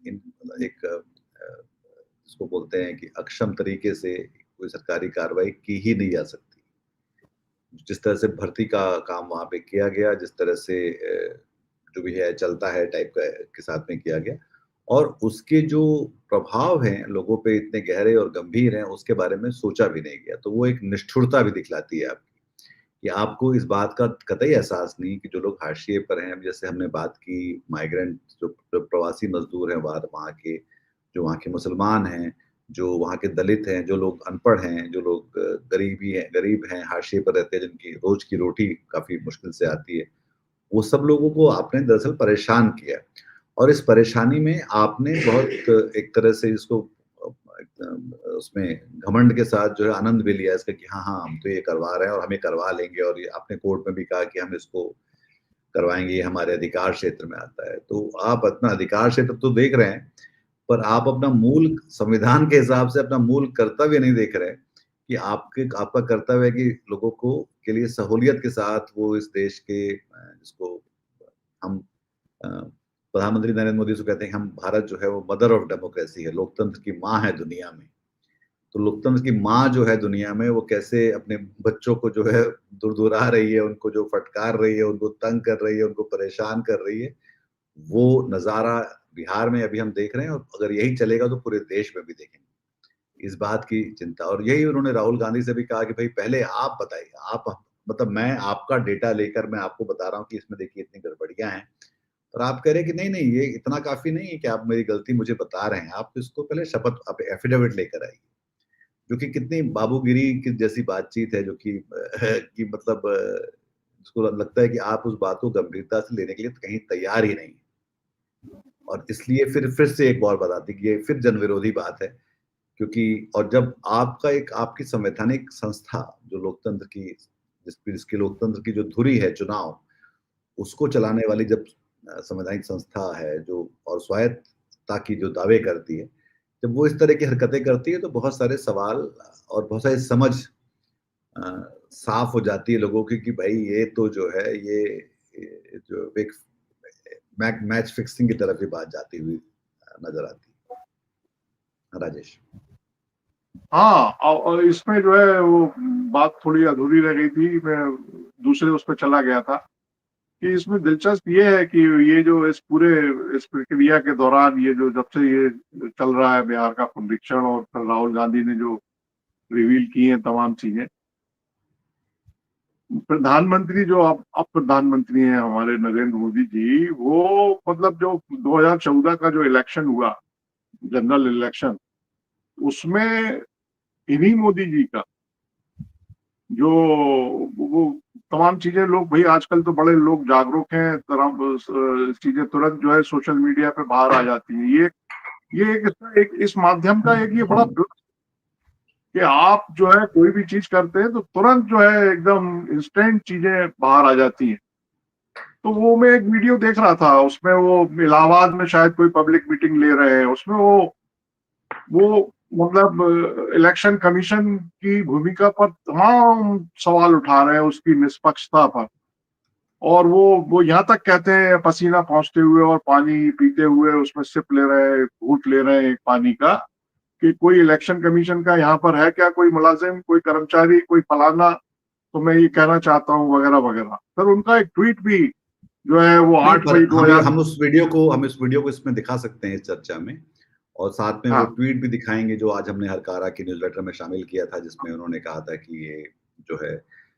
इन एक जिसको बोलते हैं कि अक्षम तरीके से कोई सरकारी कार्रवाई की ही नहीं जा सकती। जिस तरह से भर्ती का काम वहाँ पे किया गया, जिस तरह से जो भी है चलता है टाइप का के साथ में किया गया और उसके जो प्रभाव हैं लोगों पे इतने गहरे और गंभीर हैं, उसके बारे में सोचा भी नहीं गया। तो वो एक निष्ठुरता भी दिखलाती है आपकी, कि आपको इस बात का कतई एहसास नहीं कि जो लोग हाशिए पर हैं, अब जैसे हमने बात की माइग्रेंट जो प्रवासी मज़दूर हैं वहाँ के, जो वहाँ के मुसलमान हैं, जो वहाँ के दलित हैं, जो लोग अनपढ़ हैं, जो लोग गरीब हैं, हाशिए पर रहते हैं, जिनकी रोज़ की रोटी काफ़ी मुश्किल से आती है। वो सब लोगों को आपने दरअसल परेशान किया और इस परेशानी में आपने बहुत एक तरह से इसको उसमें घमंड के साथ जो है आनंद भी लिया इसका कि हाँ, हाँ, हम तो ये करवा रहे हैं और हम ये करवा लेंगे और ये आपने कोर्ट में भी कहा कि हम इसको करवाएँगे, ये हमारे अधिकार क्षेत्र में आता है। तो आप अपना अधिकार क्षेत्र तो देख रहे हैं, पर आप अपना मूल संविधान के हिसाब से अपना मूल कर्तव्य नहीं देख रहे हैं कि आपका कर्तव्य है कि लोगों को के लिए सहूलियत के साथ वो इस देश के जिसको हम प्रधानमंत्री नरेंद्र मोदी उसको कहते हैं कि हम भारत जो है वो मदर ऑफ डेमोक्रेसी है, लोकतंत्र की माँ है दुनिया में। तो लोकतंत्र की माँ जो है दुनिया में, वो कैसे अपने बच्चों को जो है दुरदुरा रही है, उनको जो फटकार रही है, उनको तंग कर रही है, उनको परेशान कर रही है, वो नज़ारा बिहार में अभी हम देख रहे हैं और अगर यही चलेगा तो पूरे देश में भी देखेंगे। इस बात की चिंता और यही उन्होंने राहुल गांधी से भी कहा कि भाई पहले आप बताइए, आप मतलब मैं आपका डेटा लेकर मैं आपको बता रहा हूँ कि इसमें देखिए इतनी गड़बड़ियाँ हैं। और आप कह रहे हैं कि नहीं, नहीं ये इतना काफ़ी नहीं है कि आप मेरी गलती मुझे बता रहे हैं, आप इसको पहले शपथ आप एफिडेविट लेकर आइए। जो कि कितनी बाबूगिरी की जैसी बातचीत है जो कि कि मतलब जिसको लगता है कि आप उस बात को गंभीरता से लेने के लिए कहीं तैयार ही नहीं। और इसलिए फिर से एक और बात आती है कि ये फिर जनविरोधी बात है क्योंकि और जब आपका एक आपकी संवैधानिक संस्था जो लोकतंत्र की जिसकी लोकतंत्र की जो धुरी है चुनाव, उसको चलाने वाली जब संवैधानिक संस्था है जो और स्वायत्तता की जो दावे करती है, जब वो इस तरह की हरकतें करती है तो बहुत सारे सवाल और बहुत सारी समझ अ, साफ हो जाती है लोगों की कि भाई ये तो जो है ये जो एक मैच फिक्सिंग की तरफ ही बात जाती हुई नजर आती है। राजेश। हाँ, और इसमें जो है वो बात थोड़ी अधूरी रह गई थी, मैं दूसरे उस पे चला गया था कि इसमें दिलचस्प ये है कि ये जो इस प्रक्रिया के दौरान ये जो जब से ये चल रहा है बिहार का पुनरीक्षण, और फिर राहुल गांधी ने जो रिवील की है तमाम चीजें, प्रधानमंत्री जो अब प्रधानमंत्री हैं हमारे नरेंद्र मोदी जी, वो मतलब जो 2014 का जो इलेक्शन हुआ, जनरल इलेक्शन, उसमें इन्हीं मोदी जी का जो वो तमाम चीजें, लोग भाई आजकल तो बड़े लोग जागरूक हैं, चीजें तुरंत जो है सोशल मीडिया पे बाहर आ जाती हैं। ये एक इस माध्यम का एक ये बड़ा प्लस कि आप जो है कोई भी चीज करते हैं तो तुरंत जो है एकदम इंस्टेंट चीजें बाहर आ जाती हैं। तो वो मैं एक वीडियो देख रहा था, उसमें वो इलाहाबाद में शायद कोई पब्लिक मीटिंग ले रहे हैं, उसमें वो मतलब इलेक्शन कमीशन की भूमिका पर तमाम सवाल उठा रहे हैं, उसकी निष्पक्षता पर। और वो यहाँ तक कहते हैं पसीना पहुंचते हुए और पानी पीते हुए उसमें सिप ले रहे हैं, घूंट ले रहे हैं पानी का, कि कोई इलेक्शन कमीशन का यहाँ पर है क्या, कोई मुलाजिम, कोई कर्मचारी, कोई फलाना, तो मैं ये कहना चाहता हूँ वगैरह वगैरह। फिर उनका एक ट्वीट भी जो है वो नहीं, 8 पर मई 2000। हम इस वीडियो को इसमें दिखा सकते हैं इस चर्चा में, और साथ में वो हाँ ट्वीट भी दिखाएंगे जो आज हमने हरकारा की न्यूज़लेटर में शामिल किया था, जिसमें उन्होंने कहा था कि ये जो है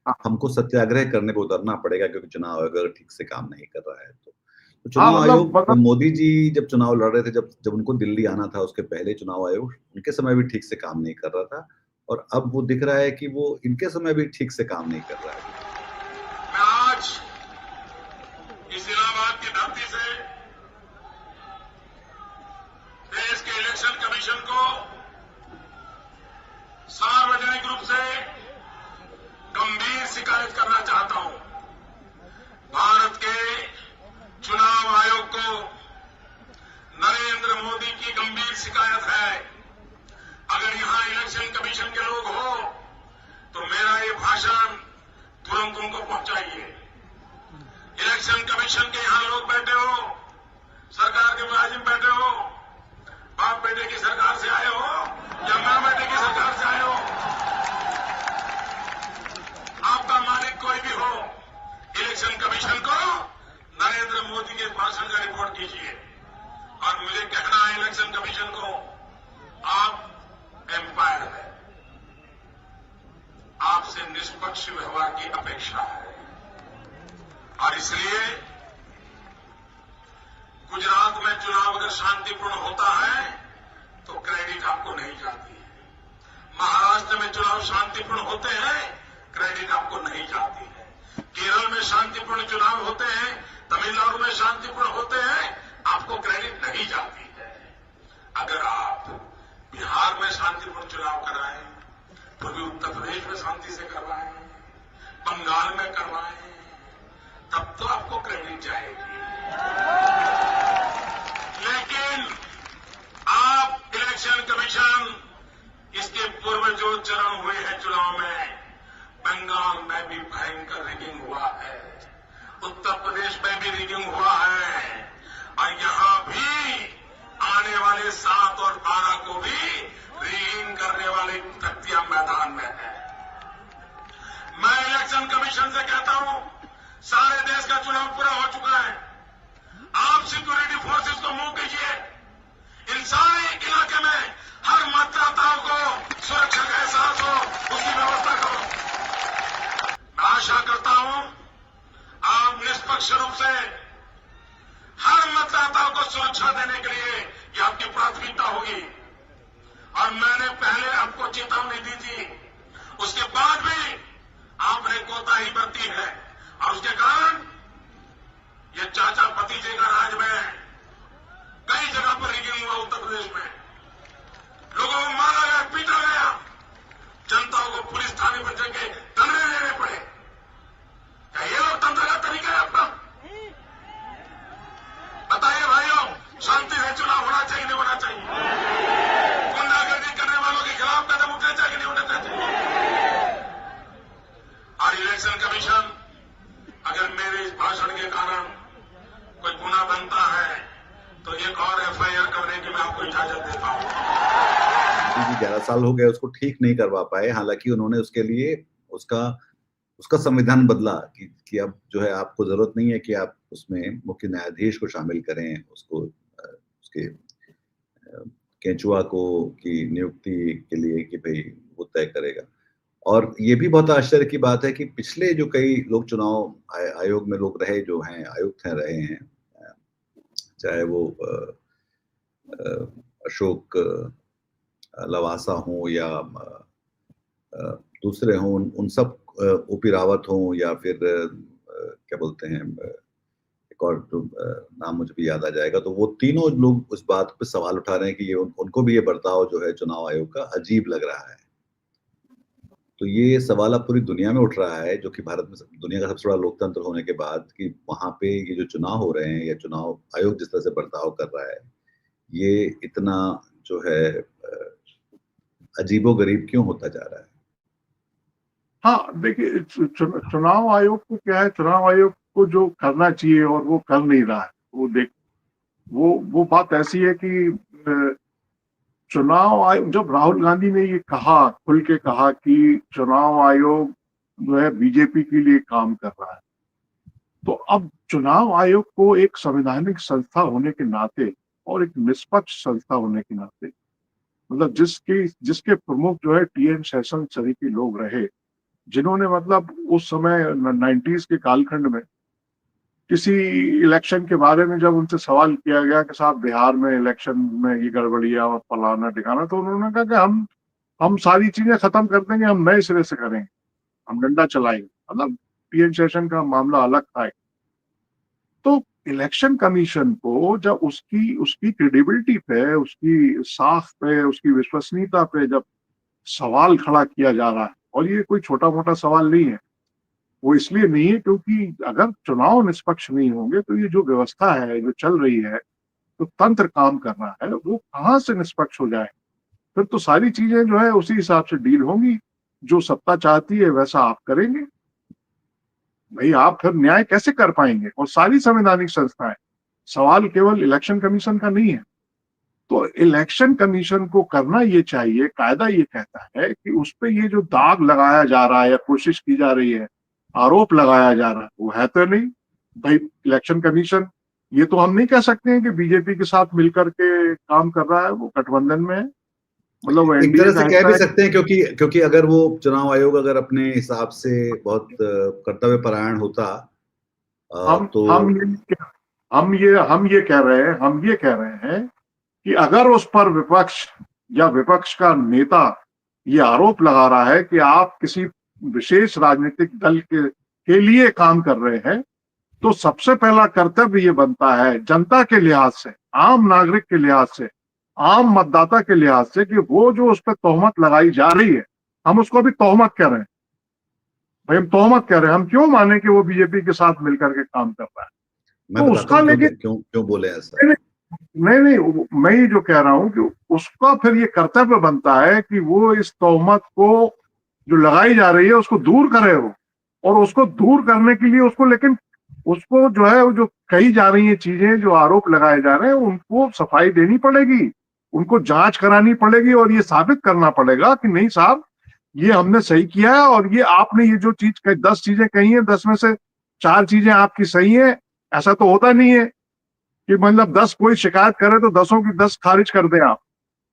हाँ हमको सत्याग्रह करने को उतरना पड़ेगा क्योंकि चुनाव अगर ठीक से काम नहीं कर रहा है तो हाँ, चुनाव मतलब आयोग, मोदी जी जब चुनाव लड़ रहे थे, जब जब उनको दिल्ली आना था, उसके पहले चुनाव आयोग उनके समय भी ठीक से काम नहीं कर रहा था, और अब वो दिख रहा है कि वो इनके समय भी ठीक से काम नहीं कर रहा है। मैं आज इस इलाहाबाद की धरती से देश के इलेक्शन कमीशन को सार्वजनिक रूप से गंभीर शिकायत करना चाहता हूं। भारत के चुनाव आयोग को नरेंद्र मोदी की गंभीर शिकायत है। अगर यहां इलेक्शन कमीशन के लोग हो तो मेरा ये भाषण तुरंत उनको पहुंचाइए। इलेक्शन कमीशन के यहां लोग बैठे हो, सरकार के मुलाजिम बैठे हो, बाप बेटे की सरकार से आए हो या मां बेटे की सरकार से आए हो, आपका मालिक कोई भी हो, इलेक्शन कमीशन को नरेंद्र मोदी के भाषण का रिपोर्ट कीजिए। और मुझे कहना है इलेक्शन कमीशन को, आप एम्पायर है, आपसे निष्पक्ष व्यवहार की अपेक्षा है, और इसलिए गुजरात में चुनाव अगर शांतिपूर्ण होता है तो क्रेडिट आपको नहीं जाती है। महाराष्ट्र में चुनाव शांतिपूर्ण होते हैं, क्रेडिट आपको नहीं जाती है। केरल में शांतिपूर्ण चुनाव होते हैं, तमिलनाडु में शांतिपूर्ण होते हैं, आपको क्रेडिट नहीं जाती है। अगर आप बिहार में शांतिपूर्ण चुनाव कराएं, पूर्वी उत्तर प्रदेश में शांति से करवाएं, बंगाल में करवाएं, तब तो आपको क्रेडिट जाएगी। लेकिन आप इलेक्शन कमीशन, इसके पूर्व जो चरण हुए हैं चुनाव में, बंगाल में भी भयंकर रिगिंग हुआ है, उत्तर प्रदेश में भी रिगिंग हुआ है, और यहां भी आने वाले 7 और 12 को भी रिगिंग करने वाली व्यक्तियां मैदान में है। मैं इलेक्शन कमीशन से कहता हूं, सारे देश का चुनाव पूरा हो चुका है, आप सिक्योरिटी फोर्सेस को मूव कीजिए, इन सारे इलाके में हर मतदाताओं को सुरक्षा का एहसास हो, उसकी व्यवस्था करो। मैं आशा करता हूं आप निष्पक्ष रूप से हर मतदाताओं को सुरक्षा देने के लिए ये आपकी प्राथमिकता होगी। और मैंने पहले आपको चेतावनी दी थी, उसके बाद भी आपने कोताही बरती है, और उसके कारण ये चाचा भतीजे का राज में कई जगह पर रिगिंग हुआ उत्तर प्रदेश क्योंकि 11 साल हो गए उसको ठीक नहीं करवा पाए। हालाँकि उन्होंने उसके लिए उसका उसका संविधान बदला कि अब जो है आपको ज़रूरत नहीं है कि आप उसमें मुख्य न्यायाधीश को शामिल करें, उसके केंचुआ को की नियुक्ति के लिए कि भई वो तय करेगा। और ये भी बहुत आश्चर्य की बात है कि पिछले जो कई लोग चुनाव आयोग में लोग रहे जो हैं, आयुक्त हैं रहे हैं, चाहे वो अ, अशोक लवासा हों या दूसरे हों, उन सब ओपी रावत हों या फिर क्या बोलते हैं एक और तो नाम मुझे भी याद आ जाएगा, तो वो तीनों लोग उस बात पे सवाल उठा रहे हैं कि ये उनको भी ये बर्ताव जो है चुनाव आयोग का अजीब लग रहा है। तो ये सवाल अब पूरी दुनिया में उठ रहा है, जो कि भारत में दुनिया का सबसे बड़ा लोकतंत्र होने के बाद कि वहाँ पे ये जो चुनाव हो रहे हैं या चुनाव आयोग जिस तरह से बर्ताव कर रहा है, ये इतना जो है अजीबो-गरीब क्यों होता जा रहा है? हाँ, देखिए चुनाव आयोग को क्या है, चुनाव आयोग को जो करना चाहिए और वो कर नहीं रहा है। वो बात ऐसी है कि चुनाव आयोग, जब राहुल गांधी ने ये कहा, खुल के कहा कि चुनाव आयोग जो है बीजेपी के लिए काम कर रहा है, तो अब चुनाव आयोग को एक संवैधानिक संस्था होने के नाते और एक निष्पक्ष संस्था होने के नाते, मतलब जिसके प्रमुख जो है टी.एन. शेषन सरी लोग रहे, जिन्होंने मतलब उस समय 90s के कालखंड में किसी इलेक्शन के बारे में जब उनसे सवाल किया गया कि साहब बिहार में इलेक्शन में ये गड़बड़ियां और फलाना ठिकाना, तो उन्होंने कहा कि हम सारी चीजें खत्म कर देंगे, हम नए सिरे से करेंगे, हम डंडा चलाएंगे। मतलब टी.एन. शेषन का मामला अलग था। तो इलेक्शन कमीशन को जब उसकी क्रेडिबिलिटी पे, उसकी साख पे, उसकी विश्वसनीयता पे जब सवाल खड़ा किया जा रहा है, और ये कोई छोटा मोटा सवाल नहीं है, वो इसलिए नहीं है क्योंकि अगर चुनाव निष्पक्ष नहीं होंगे तो ये जो व्यवस्था है जो चल रही है, तो तंत्र काम कर रहा है, वो कहाँ से निष्पक्ष हो जाए? फिर तो सारी चीजें जो है उसी हिसाब से डील होंगी, जो सत्ता चाहती है वैसा आप करेंगे। भाई आप फिर न्याय कैसे कर पाएंगे? और सारी संवैधानिक संस्थाएं, सवाल केवल इलेक्शन कमीशन का नहीं है। तो इलेक्शन कमीशन को करना ये चाहिए, कायदा ये कहता है कि उस पे ये जो दाग लगाया जा रहा है या कोशिश की जा रही है, आरोप लगाया जा रहा है, वो है तो नहीं। भाई इलेक्शन कमीशन, ये तो हम नहीं कह सकते हैं कि बीजेपी के साथ मिलकर के काम कर रहा है, वो गठबंधन में है, मतलब वो एक एनडीए तरह का से कह हिस्सा भी है। सकते हैं क्योंकि अगर वो चुनाव आयोग अगर अपने हिसाब से बहुत कर्तव्यपरायण होता हम तो हम ये हम ये कह रहे हैं कि अगर उस पर विपक्ष या विपक्ष का नेता ये आरोप लगा रहा है कि आप किसी विशेष राजनीतिक दल के लिए काम कर रहे हैं, तो सबसे पहला कर्तव्य ये बनता है जनता के लिहाज से, आम नागरिक के लिहाज से, आम मतदाता के लिहाज से, कि वो जो उस पर तोहमत लगाई जा रही है, हम उसको भी तोहमत कह रहे हैं। भाई हम तोहमत कह रहे हैं, हम क्यों माने कि वो बीजेपी के साथ मिलकर के काम कर रहा है? मैं तो बताता उसका हूँ लेकिन क्यों क्यों बोले ऐसा। नहीं, मैं ये जो कह रहा हूं कि उसका फिर ये कर्तव्य बनता है कि वो इस तोहमत को जो लगाई जा रही है उसको दूर करे वो, और उसको दूर करने के लिए उसको, लेकिन उसको जो है वो जो कही जा रही है चीजें, जो आरोप लगाए जा रहे हैं, उनको सफाई देनी पड़ेगी, उनको जांच करानी पड़ेगी और ये साबित करना पड़ेगा कि नहीं साहब ये हमने सही किया है, और ये आपने ये जो चीज 10 चीजें कही है, 10 में से 4 चीजें आपकी सही है। ऐसा तो होता नहीं है कि मतलब 10 कोई शिकायत करे तो 10 की 10 खारिज कर दें आप।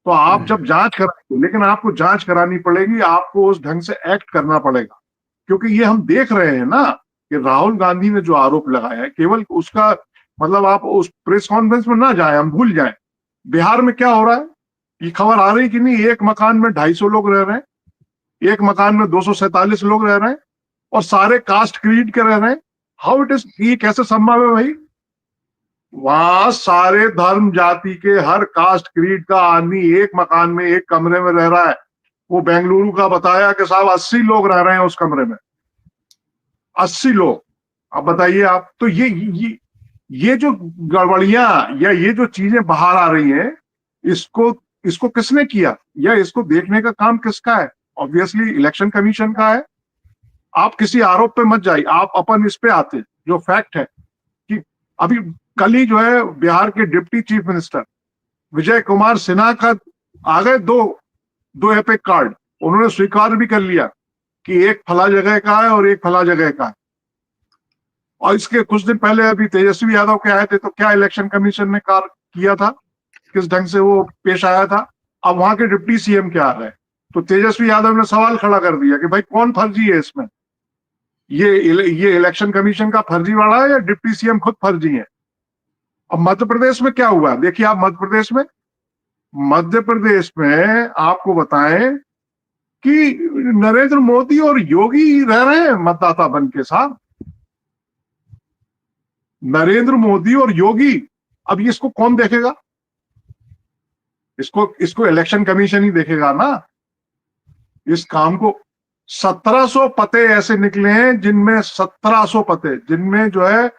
तो आप जब जांच कराएंगे, लेकिन आपको जांच करानी पड़ेगी, आपको उस ढंग से एक्ट करना पड़ेगा, क्योंकि ये हम देख रहे हैं ना कि राहुल गांधी ने जो आरोप लगाया है, केवल उसका मतलब आप उस प्रेस कॉन्फ्रेंस में ना जाए, हम भूल जाए बिहार में क्या हो रहा है। ये खबर आ रही कि नहीं, एक मकान में 250 लोग रह रहे हैं, एक मकान में 247 लोग रह रहे हैं, और सारे कास्ट क्रीड के रह रहे हैं। हाउ इट इज, ये कैसे संभव है भाई? वहां सारे धर्म जाति के हर कास्ट क्रीड का आदमी एक मकान में एक कमरे में रह रहा है। वो बेंगलुरु का बताया कि साहब 80 लोग रह रहे हैं उस कमरे में, 80 लोग। अब बताइए आप, तो ये जो गड़बड़ियां या ये जो चीजें बाहर आ रही हैं, इसको किसने किया या इसको देखने का काम किसका है? ऑब्वियसली इलेक्शन कमीशन का है। आप किसी आरोप पे मत जाइए, आप अपन इस पे आते, जो फैक्ट है कि अभी कल ही जो है बिहार के डिप्टी चीफ मिनिस्टर विजय कुमार सिन्हा का आ गए 2 2 एपिक कार्ड उन्होंने स्वीकार भी कर लिया कि एक फला जगह का है और एक फला जगह का है। और इसके कुछ दिन पहले अभी तेजस्वी यादव के आए थे, तो क्या इलेक्शन कमीशन ने कार्य किया था, किस ढंग से वो पेश आया था। अब वहां के डिप्टी सीएम क्या आ रहे हैं, तो तेजस्वी यादव ने सवाल खड़ा कर दिया कि भाई कौन फर्जी है इसमें, ये इलेक्शन कमीशन का फर्जीवाड़ा है या डिप्टी सीएम खुद फर्जी है। अब मध्य प्रदेश में क्या हुआ, देखिए आप, मध्य प्रदेश में आपको बताएं कि नरेंद्र मोदी और योगी रह रहे हैं मतदाता बन के साथ, नरेंद्र मोदी और योगी। अब इसको कौन देखेगा, इसको इलेक्शन कमीशन ही देखेगा ना इस काम को। 1700 पते ऐसे निकले हैं जिनमें 1700 पते, जिनमें जो है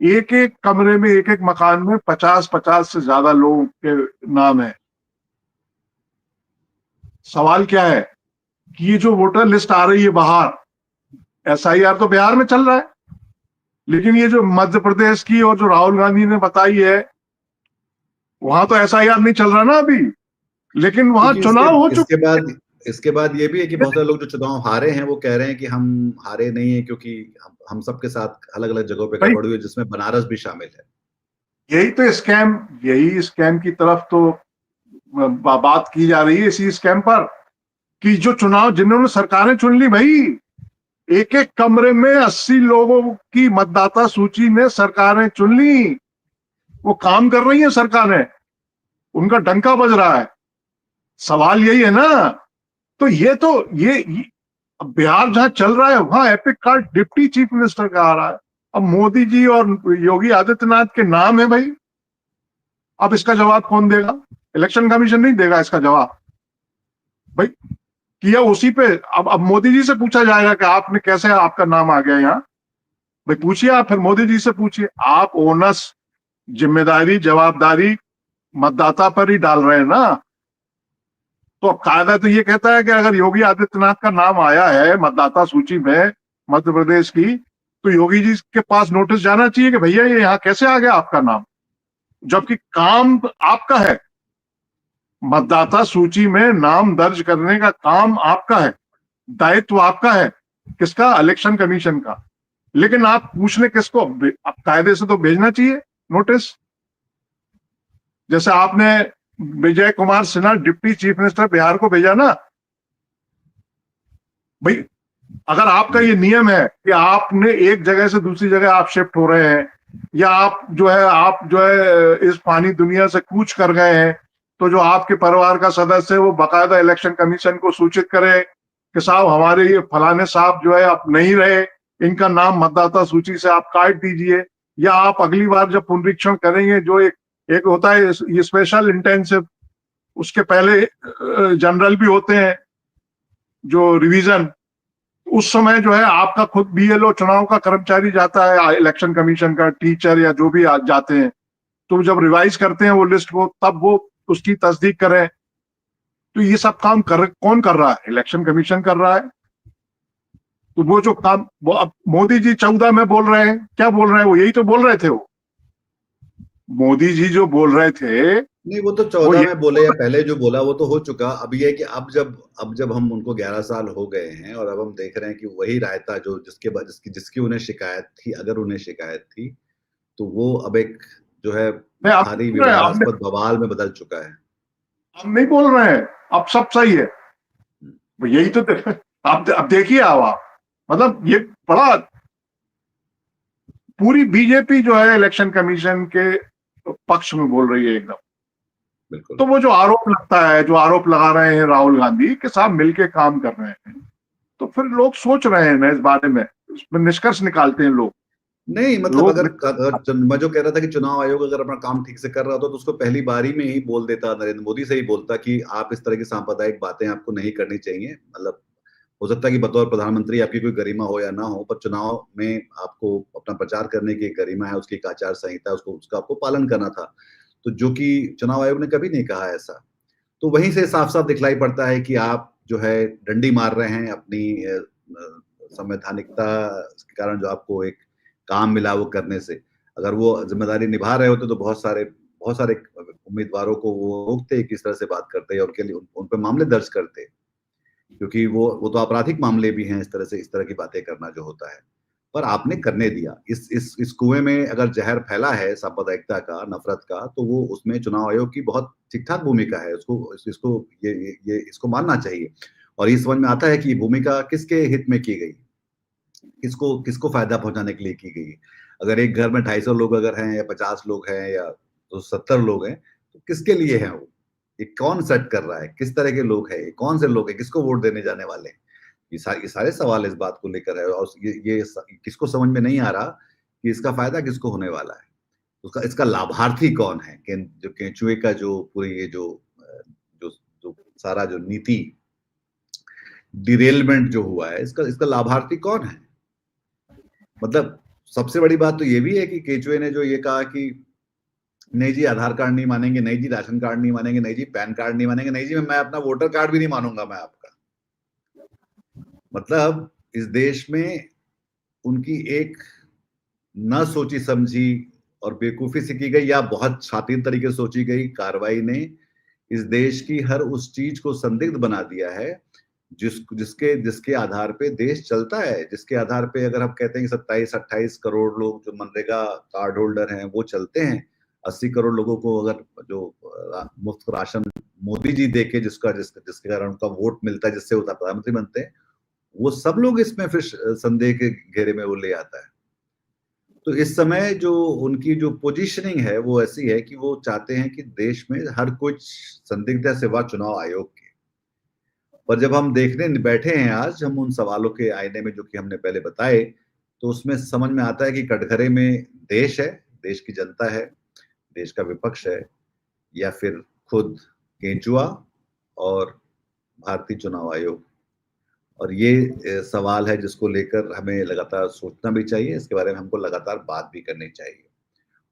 एक एक कमरे में, एक एक मकान में 50-50 से ज्यादा लोगों के नाम है। सवाल क्या है कि ये जो वोटर लिस्ट आ रही है बाहर, एसआईआर तो बिहार में चल रहा है, लेकिन ये जो मध्य प्रदेश की और जो राहुल गांधी ने बताई है, वहां तो एसआईआर नहीं चल रहा ना अभी, लेकिन वहां चुनाव हो चुके। इसके बाद ये भी है कि बहुत सारे लोग जो चुनाव हारे हैं वो कह रहे हैं कि हम हारे नहीं है, क्योंकि हम सबके साथ अलग अलग जगहों पे गड़बड़ हुई है, जिसमें बनारस भी शामिल है। यही स्कैम की तरफ तो बात की जा रही है, इसी स्कैम पर, कि जो चुनाव जिन्होंने सरकारें चुन ली भाई, एक एक कमरे में 80 लोगों की मतदाता सूची ने सरकारें चुन ली, वो काम कर रही है सरकारें, उनका डंका बज रहा है। सवाल यही है ना, तो ये बिहार जहां चल रहा है वहां epic card deputy chief minister का आ रहा है। अब मोदी जी और योगी आदित्यनाथ के नाम है भाई, अब इसका जवाब कौन देगा, इलेक्शन कमीशन नहीं देगा इसका जवाब भाई, किया उसी पे। अब मोदी जी से पूछा जाएगा कि आपने कैसे, आपका नाम आ गया यहाँ, भाई पूछिए आप, फिर मोदी जी से पूछिए। आप ओनस, जिम्मेदारी, जवाबदारी मतदाता पर ही डाल रहे हैं ना। तो अब कायदा तो ये कहता है कि अगर योगी आदित्यनाथ का नाम आया है मतदाता सूची में मध्य प्रदेश की, तो योगी जी के पास नोटिस जाना चाहिए कि भैया ये यहाँ कैसे आ गया आपका नाम, जबकि काम आपका है, मतदाता सूची में नाम दर्ज करने का काम आपका है, दायित्व आपका है, किसका, इलेक्शन कमीशन का। लेकिन आप पूछने किसको, अब कायदे से तो भेजना चाहिए नोटिस, जैसे आपने Vijay Kumar Sinha deputy chief minister Bihar को भेजा ना भाई। अगर आपका ये नियम है कि आपने एक जगह से दूसरी जगह आप शिफ्ट हो रहे हैं, या आप जो है इस फानी दुनिया से कूच कर गए हैं, तो जो आपके परिवार का सदस्य है वो बकायदा इलेक्शन कमीशन को सूचित करे कि साहब हमारे ये फलाने साहब जो है अब नहीं रहे, इनका नाम मतदाता सूची से आप काट दीजिए। या आप अगली बार जब पुनरीक्षण करेंगे, जो एक होता है ये स्पेशल इंटेंसिव, उसके पहले जनरल भी होते हैं जो रिवीजन, उस समय जो है आपका खुद बीएलओ चुनाव का कर्मचारी जाता है, इलेक्शन कमीशन का टीचर या जो भी जाते हैं, तो जब रिवाइज करते हैं वो लिस्ट को, तब वो उसकी तस्दीक करें। तो ये सब काम कौन कर रहा है, इलेक्शन कमीशन कर रहा है। तो वो जो काम अब मोदी जी 14 में बोल रहे हैं, क्या बोल रहे हैं, वो यही तो बोल रहे थे, वो मोदी जी जो बोल रहे थे, नहीं वो तो 14 में बोले या पहले जो बोला वो तो हो चुका। अब ये है कि अब जब हम उनको 11 साल हो गए हैं और अब हम देख रहे हैं कि वही रायता जो जिसकी उन्हें शिकायत थी, अगर उन्हें शिकायत थी, तो वो अब एक जो है भारी विवादास्पद बवाल में बदल चुका है। हम नहीं बोल रहे हैं, अब सब सही है, यही तो अब देखिए आप, मतलब ये बड़ा, पूरी बीजेपी जो है इलेक्शन कमीशन के पक्ष में बोल रही है एकदम। बिल्कुल। तो वो जो आरोप लगता है, जो आरोप लगा रहे हैं राहुल गांधी के साथ मिलके काम कर रहे हैं, तो फिर लोग सोच रहे हैं ना इस बारे में, इसमें निष्कर्ष निकालते हैं लोग। नहीं मतलब अगर मैं जो कह रहा था कि चुनाव आयोग अगर अपना काम ठीक से कर रहा था तो उसको पहली बारी में ही बोल देता, नरेंद्र मोदी से ही बोलता कि आप इस तरह की सांप्रदायिक बातें आपको नहीं करनी चाहिए। मतलब हो सकता है कि बतौर प्रधानमंत्री आपकी कोई गरिमा हो या ना हो, पर चुनाव में आपको अपना प्रचार करने की गरिमा है, उसकी एक आचार संहिता है, उसका आपको पालन करना था, तो जो कि चुनाव आयोग ने कभी नहीं कहा ऐसा। तो वहीं से साफ साफ दिखलाई पड़ता है कि आप जो है डंडी मार रहे हैं अपनी संवैधानिकता के कारण, जो आपको एक काम मिला वो करने से। अगर वो जिम्मेदारी निभा रहे होते तो बहुत बहुत सारे उम्मीदवारों को वो रोकते, किस तरह से बात करते और उनके लिए उन पे मामले दर्ज करते, क्योंकि वो तो आपराधिक मामले भी हैं, इस तरह की बातें करना जो होता है। पर आपने करने दिया। इस कुएं में अगर जहर फैला है सांप्रदायिकता का, नफरत का, तो वो उसमें चुनाव आयोग की बहुत ठीक-ठाक भूमिका है। इसको मानना चाहिए। और ये समझ में आता है कि ये भूमिका किसके हित में की गई, किसको किसको फायदा पहुंचाने के लिए की गई। अगर एक घर में 250 लोग अगर हैं या 50 लोग हैं या तो 70 लोग हैं, तो किसके लिए है वो? ये कौन सेट कर रहा है? किस तरह के लोग हैं? ये कौन से लोग हैं? किसको वोट देने जाने वाले हैं? ये सारे सवाल इस बात को लेकर है और किसको समझ में नहीं आ रहा कि इसका फायदा किसको होने वाला है। उसका इसका लाभार्थी कौन है? जो केंचुए का जो पूरी ये जो सारा जो नीति डिरेलमेंट जो हुआ है, इसका लाभार्थी कौन है? मतलब सबसे बड़ी बात तो ये भी है कि केंचुए ने जो ये कहा कि नहीं जी आधार कार्ड नहीं मानेंगे, नहीं जी राशन कार्ड नहीं मानेंगे, नहीं जी पैन कार्ड नहीं मानेंगे, नहीं जी मैं अपना वोटर कार्ड भी नहीं मानूंगा मैं आपका। मतलब इस देश में उनकी एक न सोची समझी और बेवकूफी से की गई या बहुत शातिर तरीके से सोची गई कार्रवाई ने इस देश की हर उस चीज को संदिग्ध बना दिया है जिसके आधार पे देश चलता है, जिसके आधार पे अगर हम कहते हैं कि 27-28 करोड़ लोग जो मनरेगा कार्ड होल्डर हैं वो चलते हैं, 80 करोड़ लोगों को अगर जो मुफ्त राशन मोदी जी देके जिसके कारण उनका वोट मिलता है, जिससे वो प्रधानमंत्री बनते हैं, वो सब लोग इसमें फिर संदेह के घेरे में वो ले आता है। तो इस समय जो उनकी जो पोजीशनिंग है वो ऐसी है कि वो चाहते हैं कि देश में हर कुछ संदिग्ध है सिवा चुनाव आयोग के। पर जब हम देखने बैठे हैं आज हम उन सवालों के आईने में जो कि हमने पहले बताए, तो उसमें समझ में आता है कि कटघरे में देश है, देश की जनता है, देश का विपक्ष है, या फिर खुद केंचुआ और भारतीय चुनाव आयोग। और ये सवाल है जिसको लेकर हमें लगातार सोचना भी चाहिए, इसके बारे में हमको लगातार बात भी करनी चाहिए।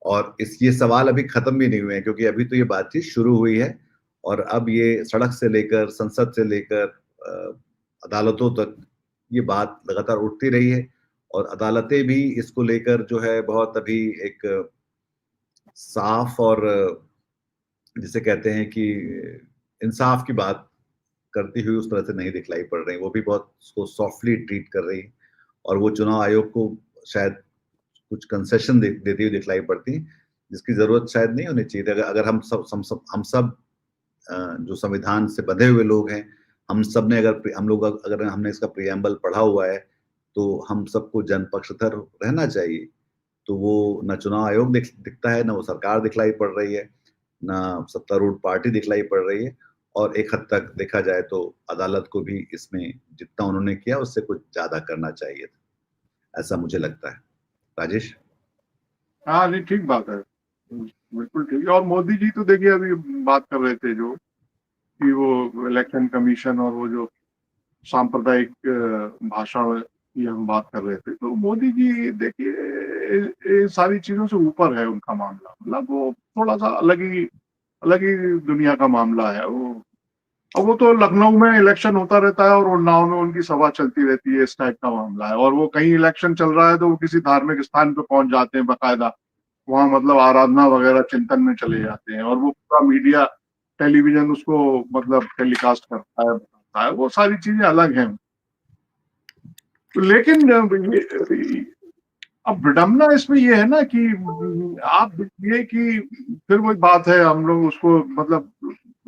और ये सवाल अभी खत्म भी नहीं हुए हैं, क्योंकि अभी तो ये बातचीत शुरू हुई है और अब ये सड़क से लेकर, संसद से लेकर अदालतों तक ये बात लगातार उठती रही है और अदालतें भी इसको लेकर जो है बहुत अभी एक साफ और जिसे कहते हैं कि इंसाफ की बात करती हुई उस तरह से नहीं दिखलाई पड़ रही। वो भी बहुत उसको सॉफ्टली ट्रीट कर रही और वो चुनाव आयोग को शायद कुछ कंसेशन देती हुई दिखलाई पड़ती, जिसकी जरूरत शायद नहीं होनी चाहिए। अगर हम सब जो संविधान से बंधे हुए लोग हैं, हम सब ने अगर हमने इसका प्रियम्बल पढ़ा हुआ है, तो हम सबको जनपक्षधर रहना चाहिए। तो वो न चुनाव आयोग दिखता है, न वो सरकार दिखलाई पड़ रही है, न सत्तारूढ़ पार्टी दिखलाई पड़ रही है, और एक हद तक देखा जाए तो अदालत को भी इसमें जितना उन्होंने किया उससे कुछ ज्यादा करना चाहिए था, ऐसा मुझे लगता है। राजेश? हाँ नहीं, ठीक बात है, बिल्कुल ठीक है। और मोदी जी तो देखिए अभी बात कर रहे थे जो कि वो इलेक्शन कमीशन और वो जो सांप्रदायिक भाषण की हम बात कर रहे थे, तो मोदी जी देखिए सारी चीजों से ऊपर है उनका मामला। मतलब वो थोड़ा सा अलग ही दुनिया का मामला है। वो तो लखनऊ में इलेक्शन होता रहता है और उन्नाव में उनकी सभा चलती रहती है, इस टाइप का मामला है। और वो कहीं इलेक्शन चल रहा है तो वो किसी धार्मिक स्थान पे पहुंच जाते हैं बाकायदा, वहां मतलब आराधना वगैरह चिंतन में चले जाते हैं, और वो पूरा मीडिया टेलीविजन उसको मतलब टेलीकास्ट करता है, बताता है। वो सारी चीजें अलग हैं। लेकिन अब विडम्बना इसमें ये है ना कि आप देखिए कि फिर वही बात है, हम लोग उसको मतलब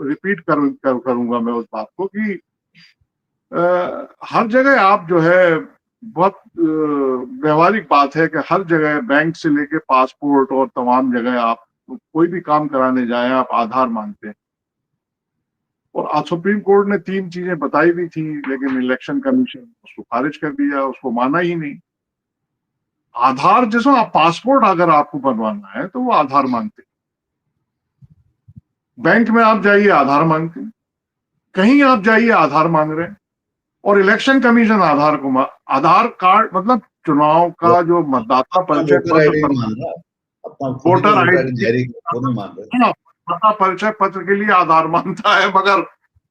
रिपीट करूंगा मैं उस बात को कि हर जगह आप जो है बहुत व्यवहारिक बात है कि हर जगह बैंक से लेके पासपोर्ट और तमाम जगह आप कोई भी काम कराने जाए आप आधार मांगते हैं। और आज सुप्रीम कोर्ट ने 3 चीजें बताई भी थी, लेकिन इलेक्शन कमीशन उसको खारिज कर दिया, उसको माना ही नहीं। आधार जैसा पासपोर्ट अगर आपको बनवाना है तो वो आधार मांगते, बैंक में आप जाइए आधार मांगते, कहीं आप जाइए आधार मांग रहे हैं। और इलेक्शन कमीशन आधार कार्ड मतलब चुनाव का जो मतदाता परिचय वोटर आईडी मतदाता परिचय पत्र के लिए आधार मांगता है,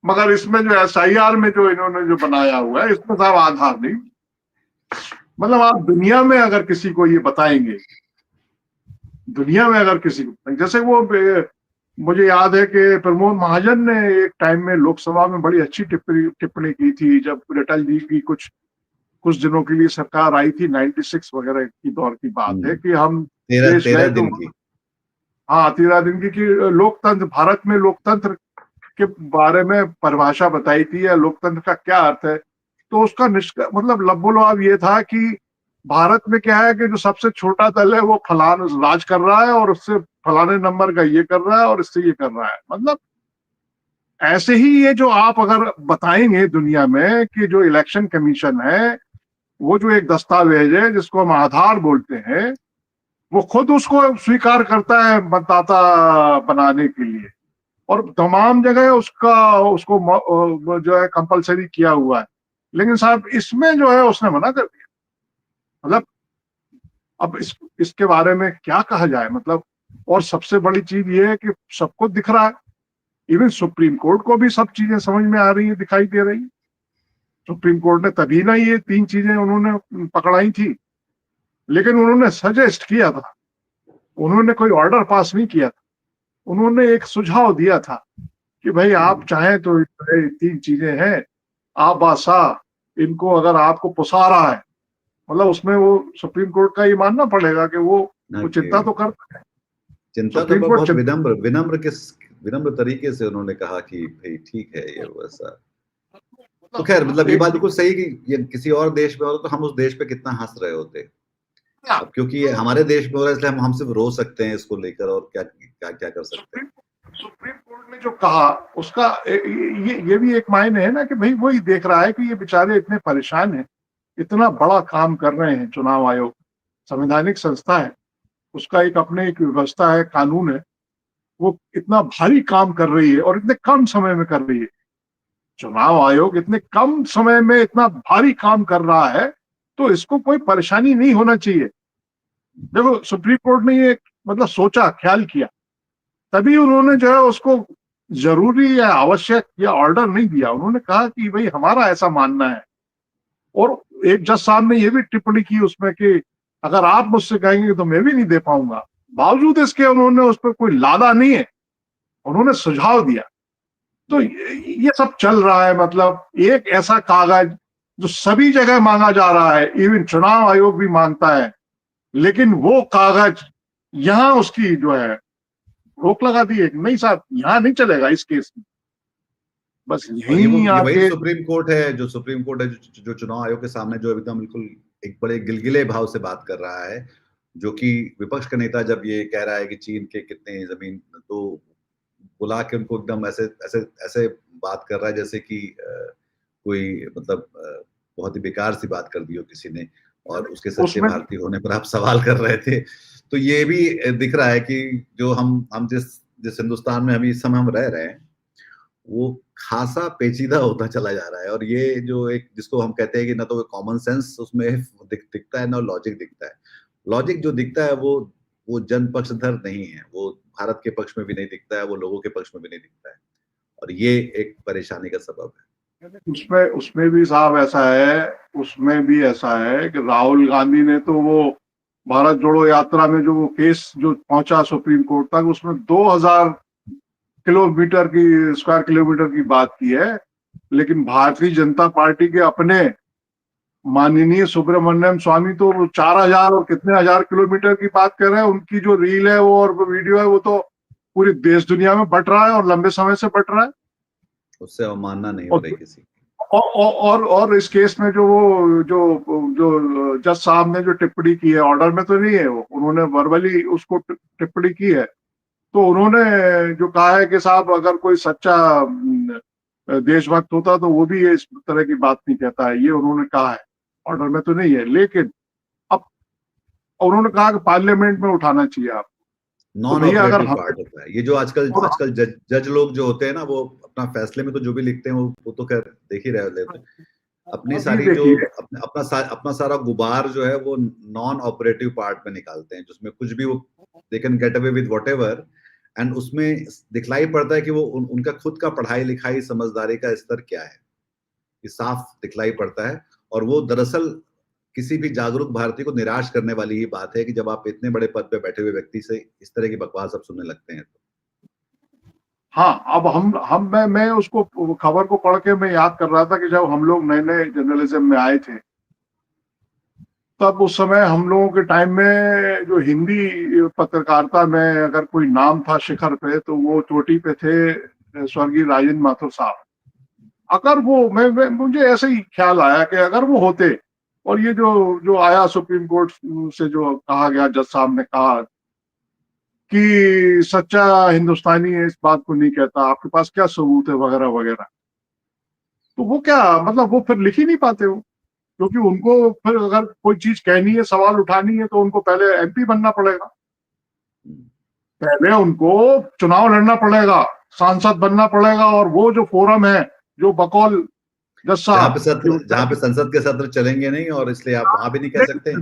मगर इसमें जो SIR में जो इन्होंने जो बनाया हुआ है इसमें साहब आधार नहीं। मतलब आप दुनिया में अगर किसी को ये बताएंगे दुनिया में अगर किसी को, जैसे वो मुझे याद है कि प्रमोद महाजन ने एक टाइम में लोकसभा में बड़ी अच्छी टिप्पणी की थी, जब अटल जी की कुछ दिनों के लिए सरकार आई थी, 96 वगैरह की दौर की बात है, कि हम देश 13 गए तो, दिन की। हाँ 13 दिन की, कि लोकतंत्र, भारत में लोकतंत्र के बारे में परिभाषा बताई थी, या लोकतंत्र का क्या अर्थ है। तो उसका मतलब लबोलवाब ये था कि भारत में क्या है कि जो सबसे छोटा दल है वो फलान राज कर रहा है, और उससे फलाने नंबर का ये कर रहा है, और इससे ये कर रहा है। मतलब ऐसे ही ये जो आप अगर बताएंगे दुनिया में कि जो इलेक्शन कमीशन है, वो जो एक दस्तावेज है जिसको हम आधार बोलते हैं, वो खुद उसको स्वीकार करता है मतदाता बनाने के लिए, और तमाम जगह उसको जो है कंपलसरी किया हुआ है। लेकिन साहब इसमें जो है उसने मना कर दिया। मतलब अब इसके बारे में क्या कहा जाए, मतलब। और सबसे बड़ी चीज ये है कि सबको दिख रहा है, इवन सुप्रीम कोर्ट को भी सब चीजें समझ में आ रही है, दिखाई दे रही है। सुप्रीम कोर्ट ने तभी ना ये 3 चीजें उन्होंने पकड़ाई थी, लेकिन उन्होंने सजेस्ट किया था, उन्होंने कोई ऑर्डर पास नहीं किया था, उन्होंने एक सुझाव दिया था कि भाई आप चाहें तो 3 चीजें हैं, आप आशा इनको अगर आपको पुसा रहा है, मतलब उसमें वो सुप्रीम कोर्ट का ये मानना पड़ेगा कि वो चिंता तो करता है। चिंता तो बहुत विनम्र तरीके से उन्होंने कहा कि भाई ठीक है ये वैसा। तो खैर, मतलब ये बात बिल्कुल सही कि ये किसी और देश में होता तो हम उस देश पे कितना हंस रहे होते। अब क्योंकि ये हमारे देश में हो रहा है, इसलिए हम सिर्फ रो सकते हैं इसको लेकर, और क्या क्या क्या कर सकते हैं। सुप्रीम कोर्ट ने जो कहा उसका ये भी एक मायने है ना, कि भाई वही देख रहा है कि ये बेचारे इतने परेशान हैं, इतना बड़ा काम कर रहे हैं। चुनाव आयोग संवैधानिक संस्था है, उसका एक व्यवस्था है, कानून है, वो इतना भारी काम कर रही है और इतने कम समय में कर रही है। चुनाव आयोग इतने कम समय में इतना भारी काम कर रहा है, तो इसको कोई परेशानी नहीं होना चाहिए। देखो सुप्रीम कोर्ट ने ये मतलब सोचा, ख्याल किया, तभी उन्होंने जो है उसको जरूरी या आवश्यक या ऑर्डर नहीं दिया। उन्होंने कहा कि भाई हमारा ऐसा मानना है। और एक जज साहब ने ये भी टिप्पणी की उसमें कि अगर आप मुझसे कहेंगे तो मैं भी नहीं दे पाऊंगा। बावजूद इसके उन्होंने उस पर कोई लादा नहीं है, उन्होंने सुझाव दिया। तो ये सब चल रहा है। मतलब एक ऐसा कागज जो सभी जगह मांगा जा रहा है, इवन चुनाव आयोग भी मांगता है, लेकिन वो कागज यहां उसकी जो है रोक लगा दी है। नहीं साहब, यहां नहीं चलेगा इस केस में। बस ये यही वही आके सुप्रीम कोर्ट है जो चुनाव आयोग के सामने जो एकदम बिल्कुल एक बड़े गिलगिले भाव से बात कर रहा है, जो कि विपक्ष का नेता जब ये कह रहा है कि चीन के कितने जमीन, तो बुला के उनको एकदम ऐसे ऐसे ऐसे बात कर रहा है जैसे कि कोई मतलब बहुत ही बेकार सी बात कर दी हो किसी ने, और उसके सच्चे उसमें भारतीय होने पर आप सवाल कर रहे थे। तो ये भी दिख रहा है कि जो हम जिस हिंदुस्तान में अभी इस समय हम रह रहे हैं, वो खासा पेचीदा होता चला जा रहा है। और ये जो एक जिसको हम कहते हैं कि ना तो कॉमन सेंस उसमें दिखता है, ना लॉजिक दिखता है। लॉजिक जो दिखता है वो जन पक्षधर नहीं है, वो भारत के पक्ष में भी नहीं दिखता है, वो लोगों के पक्ष में भी नहीं दिखता है, और ये एक परेशानी का सबब है। उसमें भी साहब ऐसा है, उसमें भी ऐसा है कि राहुल गांधी ने तो वो भारत जोड़ो यात्रा में जो वो केस जो पहुंचा सुप्रीम कोर्ट तक, उसमें 2000 किलोमीटर की स्क्वायर किलोमीटर की बात की है। लेकिन भारतीय जनता पार्टी के अपने माननीय सुब्रमण्यम स्वामी तो 4000 और कितने हजार किलोमीटर की बात कर रहे हैं। उनकी जो रील है वो और वीडियो है, वो तो पूरी देश दुनिया में बट रहा है और लंबे समय से बट रहा है। उससे अवमानना नहीं हो रही किसी। और इस केस में जो वो जो जज साहब ने जो टिप्पणी की है, ऑर्डर में तो नहीं है, वो उन्होंने वर्बली उसको टिप्पणी की है। तो उन्होंने जो कहा है कि साहब अगर कोई सच्चा देशभक्त होता तो वो भी इस तरह की बात नहीं कहता है, ये उन्होंने कहा है। ऑर्डर में तो नहीं है, लेकिन अब उन्होंने कहा कि पार्लियामेंट में उठाना चाहिए आप। तो नॉन भैया अगर ऑपरेटिव पार्ट होता है ये जो आजकल जज लोग जो होते हैं ना, वो अपना फैसले में तो जो भी लिखते हैं वो तो खैर देख ही रहे होते हैं। अपनी सारी जो अपना सारा गुबार जो है वो नॉन ऑपरेटिव पार्ट में निकालते हैं, जिसमें कुछ भी वो they can get away with whatever. And उसमें दिखलाई पड़ता है कि वो उनका खुद का पढ़ाई लिखाई समझदारी का स्तर क्या है, ये साफ दिखलाई पड़ता है। और वो दरअसल किसी भी जागरूक भारतीय को निराश करने वाली ही बात है कि जब आप इतने बड़े पद पे बैठे हुए व्यक्ति से इस तरह की बकवास आप सुनने लगते हैं तो। हाँ, अब हम मैं उसको खबर को पढ़ के मैं याद कर रहा था कि जब हम लोग नए नए जर्नलिज्म में आए थे, तब उस समय हम लोगों के टाइम में जो हिंदी पत्रकारिता में अगर कोई नाम था शिखर पे, तो वो चोटी पे थे स्वर्गीय राजेंद्र माथुर साहब। अगर वो मुझे ऐसे ही ख्याल आया कि अगर वो होते, और ये जो आया सुप्रीम कोर्ट से जो कहा गया, जज साहब ने कहा कि सच्चा हिंदुस्तानी इस बात को नहीं कहता, आपके पास क्या सबूत है वगैरह वगैरह, तो वो क्या मतलब वो फिर लिख ही नहीं पाते हो, क्योंकि उनको फिर अगर कोई चीज कहनी है, सवाल उठानी है, तो उनको पहले एमपी बनना पड़ेगा, पहले उनको चुनाव लड़ना पड़ेगा, सांसद बनना पड़ेगा, और वो जो फोरम है, जो बकौल जज साहब जहाँ पे संसद के सत्र चलेंगे नहीं, और इसलिए आप वहां भी नहीं कह सकते।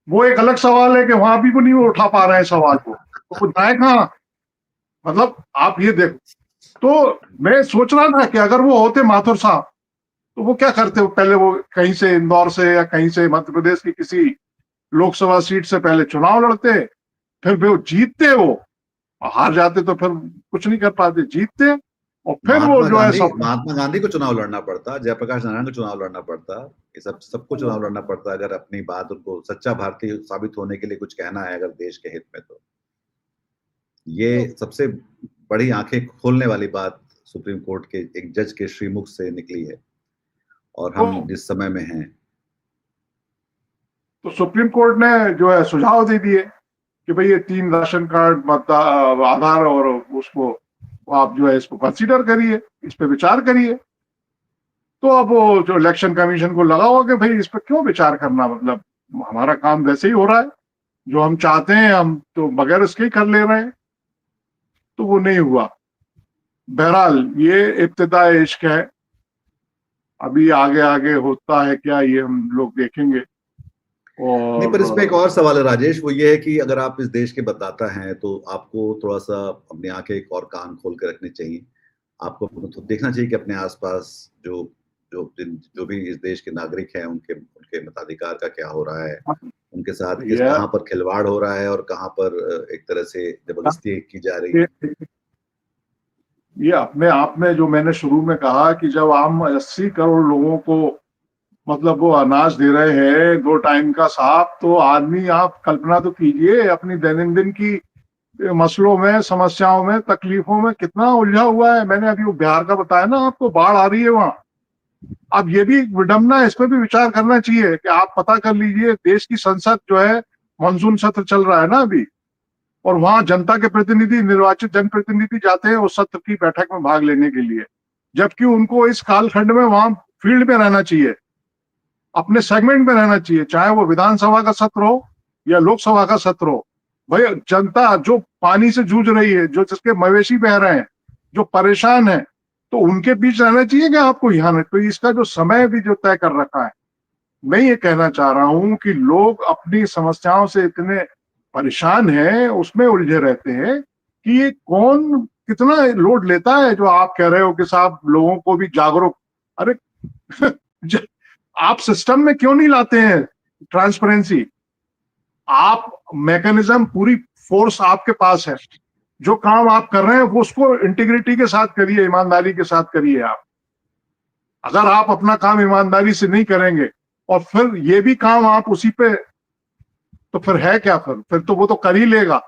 वो एक अलग सवाल है कि वहां भी वो नहीं उठा पा रहे हैं सवाल को, तो वो जाए कहाँ? मतलब आप ये देखो, तो मैं सोच रहा था कि अगर वो होते माथुर साहब, तो वो क्या करते? पहले वो कहीं से इंदौर से या कहीं से मध्य प्रदेश की किसी लोकसभा सीट से पहले चुनाव लड़ते, फिर वो जीतते, वो हार जाते तो फिर कुछ नहीं कर पाते, जीतते, और फिर वो जो है महात्मा गांधी को चुनाव लड़ना पड़ता, जयप्रकाश नारायण को चुनाव लड़ना पड़ता, ये सबको चुनाव लड़ना पड़ता अगर अपनी बात उनको सच्चा भारतीय साबित होने के लिए कुछ कहना है अगर देश के हित में। तो ये सबसे बड़ी आंखें खोलने वाली बात सुप्रीम कोर्ट के एक जज के श्रीमुख से निकली है, और हम जिस समय में हैं, तो सुप्रीम कोर्ट ने जो है सुझाव दे दिए कि भाई ये 3 राशन कार्ड, आधार, और उसको आप जो है इसको कंसीडर करिए, इस पे विचार करिए। तो अब वो जो इलेक्शन कमीशन को लगा हुआ कि भाई इस पे क्यों विचार करना, मतलब हमारा काम वैसे ही हो रहा है, जो हम चाहते हैं हम तो बगैर इसके ही कर ले रहे हैं, तो वो नहीं हुआ। बहरहाल ये इब्तिदाए इश्क है, अभी आगे आगे होता है क्या ये हम लोग देखेंगे। और नहीं, पर इसमें एक और सवाल है राजेश, वो ये है कि अगर आप इस देश के बताता हैं तो आपको थोड़ा सा अपनी आंखें और कान खोल के रखने चाहिए। आपको तो देखना चाहिए कि अपने आसपास जो भी इस देश के नागरिक हैं उनके मताधिकार का क्या हो रहा है, उनके साथ कहाँ पर खिलवाड़ हो रहा है और कहाँ पर एक तरह से जबरदस्ती की जा रही है। ये अपने आप में जो मैंने शुरू में कहा कि जब हम 80 करोड़ लोगों को मतलब वो अनाज दे रहे हैं 2 टाइम का साफ, तो आदमी आप कल्पना तो कीजिए अपनी दैनंदिन की मसलों में, समस्याओं में, तकलीफों में कितना उलझा हुआ है। मैंने अभी वो बिहार का बताया ना आपको, बाढ़ आ रही है वहां। अब ये भी विडम्बना है, इस पर भी विचार करना चाहिए कि आप पता कर लीजिए, देश की संसद जो है मानसून सत्र चल रहा है ना अभी, और वहां जनता के प्रतिनिधि, निर्वाचित जनप्रतिनिधि जाते हैं उस सत्र की बैठक में भाग लेने के लिए, जबकि उनको इस कालखंड में वहां फील्ड में रहना चाहिए, अपने सेगमेंट में रहना चाहिए, चाहे वो विधानसभा का सत्र हो या लोकसभा का सत्र हो। भाई जनता जो पानी से जूझ रही है, जो जिसके मवेशी बह रहे हैं, जो परेशान है, तो उनके बीच रहना चाहिए कि आपको यहाँ नहीं। तो इसका जो समय भी जो तय कर रखा है, मैं ये कहना चाह रहा हूं कि लोग अपनी समस्याओं से इतने परेशान हैं, उसमें उलझे रहते हैं कि ये कौन कितना लोड लेता है। जो आप कह रहे हो कि साहब लोगों को भी जागरूक, अरे आप सिस्टम में क्यों नहीं लाते हैं ट्रांसपेरेंसी? आप मैकेनिज्म, पूरी फोर्स आपके पास है, जो काम आप कर रहे हैं वो उसको इंटीग्रिटी के साथ करिए, ईमानदारी के साथ करिए। आप अगर आप अपना काम ईमानदारी से नहीं करेंगे और फिर ये भी काम आप उसी पे, तो फिर है क्या? फिर तो वो तो कर ही लेगा।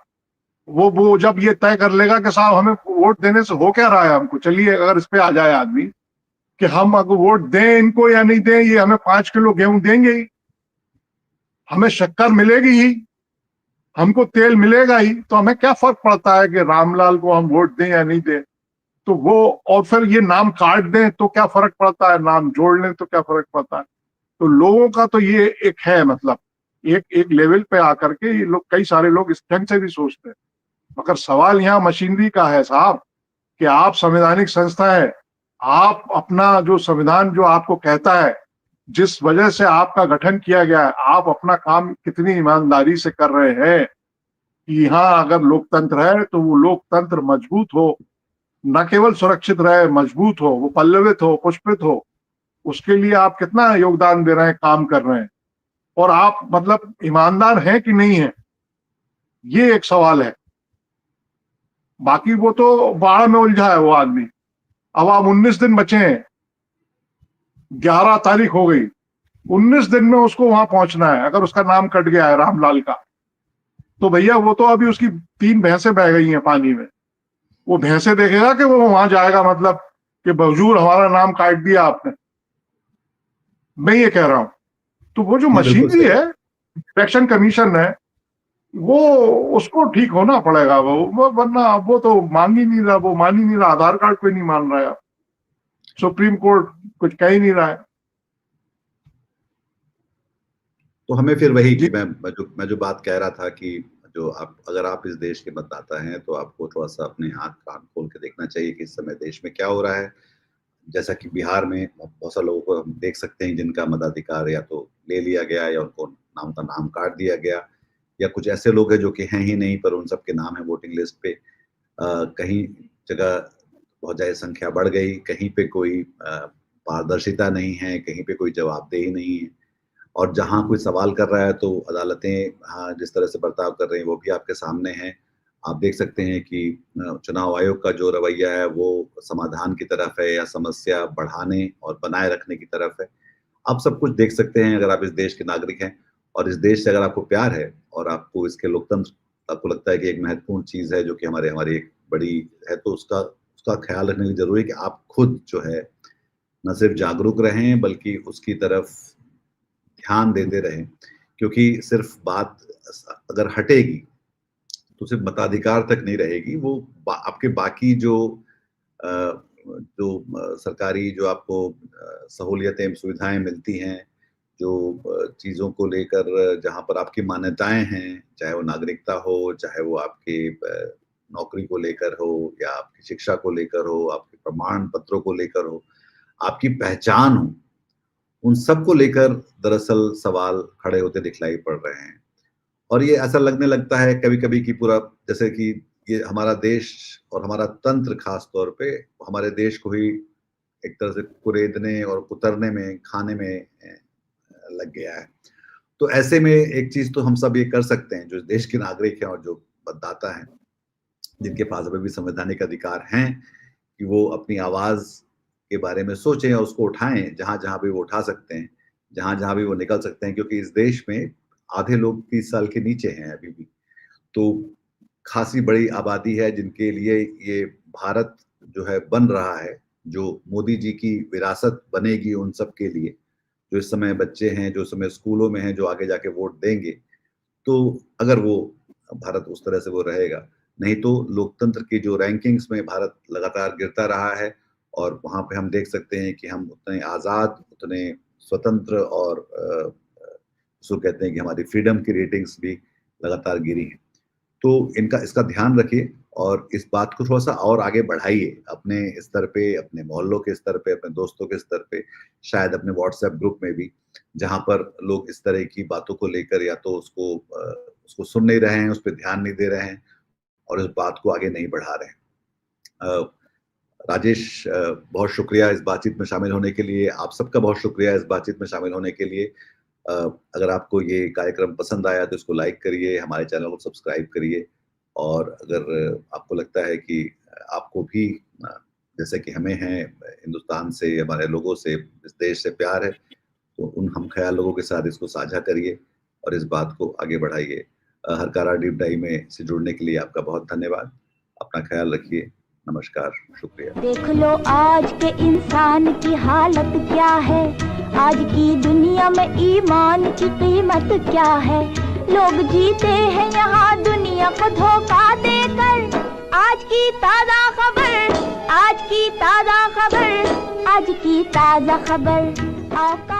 वो जब ये तय कर लेगा कि साहब हमें वोट देने से हो क्या रहा है हमको, चलिए अगर इस पे आ जाए आदमी कि हम अगर वोट दें इनको या नहीं दें, ये हमें 5 किलो गेहूं देंगे ही, हमें शक्कर मिलेगी ही, हमको तेल मिलेगा ही, तो हमें क्या फर्क पड़ता है कि रामलाल को हम वोट दें या नहीं दें? तो वो, और फिर ये नाम काट दें तो क्या फर्क पड़ता है, नाम जोड़ लें तो क्या फर्क पड़ता है? तो लोगों का तो ये एक है, मतलब एक लेवल पे आकर के ये लोग, कई सारे लोग इस ढंग से भी सोचते हैं। मगर सवाल यहाँ मशीनरी का है साहब, कि आप संवैधानिक संस्था है, आप अपना जो संविधान जो आपको कहता है, जिस वजह से आपका गठन किया गया है, आप अपना काम कितनी ईमानदारी से कर रहे हैं कि यहाँ अगर लोकतंत्र है तो वो लोकतंत्र मजबूत हो, न केवल सुरक्षित रहे, मजबूत हो, वो पल्लवित हो, पुष्पित हो, उसके लिए आप कितना योगदान दे रहे हैं, काम कर रहे हैं। और आप मतलब ईमानदार हैं कि नहीं है, ये एक सवाल है। बाकी वो तो बाढ़ में उलझा है वो आदमी। अब आप 19 दिन बचे हैं, 11 तारीख हो गई, 19 दिन में उसको वहां पहुंचना है। अगर उसका नाम कट गया है रामलाल का, तो भैया वो तो अभी उसकी 3 भैंसें बह गई हैं पानी में, वो भैंसे देखेगा कि वो वहां जाएगा, मतलब कि हुजूर हमारा नाम काट दिया आपने। मैं ये कह रहा हूं, तो वो जो मशीनरी है, इलेक्शन कमीशन है, वो उसको ठीक होना पड़ेगा। वो वरना वो तो मान ही नहीं रहा, वो मान ही नहीं रहा, आधार कार्ड पे नहीं मान रहा है, सुप्रीम कोर्ट कुछ कह ही नहीं रहा है। तो हमें फिर वही कि मैं जो बात कह रहा था कि जो अगर आप इस देश के मतदाता हैं तो आपको थोड़ा सा अपने आंख कान खोल के देखना चाहिए कि इस समय देश में क्या हो रहा है। जैसा कि बिहार में बहुत सारे लोगों को हम देख सकते हैं जिनका मताधिकार या तो ले लिया गया या उनको नाम काट दिया गया, या कुछ ऐसे लोग हैं जो कि हैं ही नहीं पर उन सबके नाम है वोटिंग लिस्ट पे। कहीं जगह बहुत ज़्यादा संख्या बढ़ गई, कहीं पे कोई पारदर्शिता नहीं है, कहीं पे कोई जवाबदेही नहीं है, और जहाँ कोई सवाल कर रहा है तो अदालतें हाँ जिस तरह से बर्ताव कर रही हैं वो भी आपके सामने है। आप देख सकते हैं कि चुनाव आयोग का जो रवैया है वो समाधान की तरफ है या समस्या बढ़ाने और बनाए रखने की तरफ है। आप सब कुछ देख सकते हैं अगर आप इस देश के नागरिक हैं और इस देश से अगर आपको प्यार है और आपको इसके लोकतंत्र आपको लगता है कि एक महत्वपूर्ण चीज़ है जो कि हमारी एक बड़ी है, तो उसका ख्याल रखने की जरूरी है कि आप खुद जो है न सिर्फ जागरूक रहें बल्कि उसकी तरफ ध्यान देते रहें, क्योंकि सिर्फ बात अगर हटेगी तो सिर्फ मताधिकार तक नहीं रहेगी, वो आपके बाकी जो सरकारी जो आपको सहूलियतें सुविधाएं मिलती हैं, जो चीज़ों को लेकर जहाँ पर आपकी मान्यताएं हैं, चाहे वो नागरिकता हो, चाहे वो आपके नौकरी को लेकर हो या आपकी शिक्षा को लेकर हो, आपके प्रमाण पत्रों को लेकर हो, आपकी पहचान हो, उन सब को लेकर दरअसल सवाल खड़े होते दिखलाई पड़ रहे हैं। और ये ऐसा लगने लगता है कभी-कभी कि पूरा जैसे कि ये हमारा देश और हमारा तंत्र खास तौर पे हमारे देश को ही एक तरह से कुरेदने और कुतरने में, खाने में लग गया है। तो ऐसे में एक चीज़ तो हम सब ये कर सकते हैं, जो इस देश के नागरिक हैं और जो मतदाता हैं, जिनके पास अभी भी संवैधानिक अधिकार हैं, कि वो अपनी आवाज़ के बारे में सोचें और उसको उठाएं जहाँ-जहाँ भी वो उठा सकते हैं, जहाँ-जहाँ भी वो निकल सकते हैं, क्योंकि इस देश में आधे लोग 30 साल के नीचे हैं अभी भी। तो खासी बड़ी आबादी है जिनके लिए ये भारत जो है बन रहा है, जो मोदी जी की विरासत बनेगी उन सब के लिए, जो इस समय बच्चे हैं, जो इस समय स्कूलों में हैं, जो आगे जाके वोट देंगे। तो अगर वो भारत उस तरह से वो रहेगा, नहीं तो लोकतंत्र की जो रैंकिंग्स में भारत लगातार गिरता रहा है और वहाँ पे हम देख सकते हैं कि हम उतने आज़ाद, उतने स्वतंत्र और उसको कहते हैं कि हमारी फ्रीडम की रेटिंग्स भी लगातार गिरी हैं। तो इसका ध्यान रखिए और इस बात को थोड़ा-सा और आगे बढ़ाइए अपने स्तर पे, अपने मोहल्लों के स्तर पे, अपने दोस्तों के स्तर पे, शायद अपने व्हाट्सएप ग्रुप में भी, जहाँ पर लोग इस तरह की बातों को लेकर या तो उसको सुन नहीं रहे हैं, उस पे ध्यान नहीं दे रहे हैं और इस बात को आगे नहीं बढ़ा रहे हैं। राजेश, बहुत शुक्रिया इस बातचीत में शामिल होने के लिए। आप सबका बहुत शुक्रिया इस बातचीत में शामिल होने के लिए। अगर आपको ये कार्यक्रम पसंद आया तो इसको लाइक करिए, हमारे चैनल को सब्सक्राइब करिए, और अगर आपको लगता है कि आपको भी जैसे कि हमें है हिंदुस्तान से, हमारे लोगों से, इस देश से प्यार है, तो उन हम ख्याल लोगों के साथ इसको साझा करिए और इस बात को आगे बढ़ाइए। हरकारा डीप डाइव में से जुड़ने के लिए आपका बहुत धन्यवाद। अपना ख्याल रखिए। नमस्कार, शुक्रिया। देख लो आज के इंसान की हालत क्या है, आज की दुनिया में ईमान की कीमत क्या है। लोग जीते हैं यहाँ दुनिया को धोखा देकर। आज की ताज़ा खबर, आज की ताज़ा खबर, आज की ताज़ा खबर।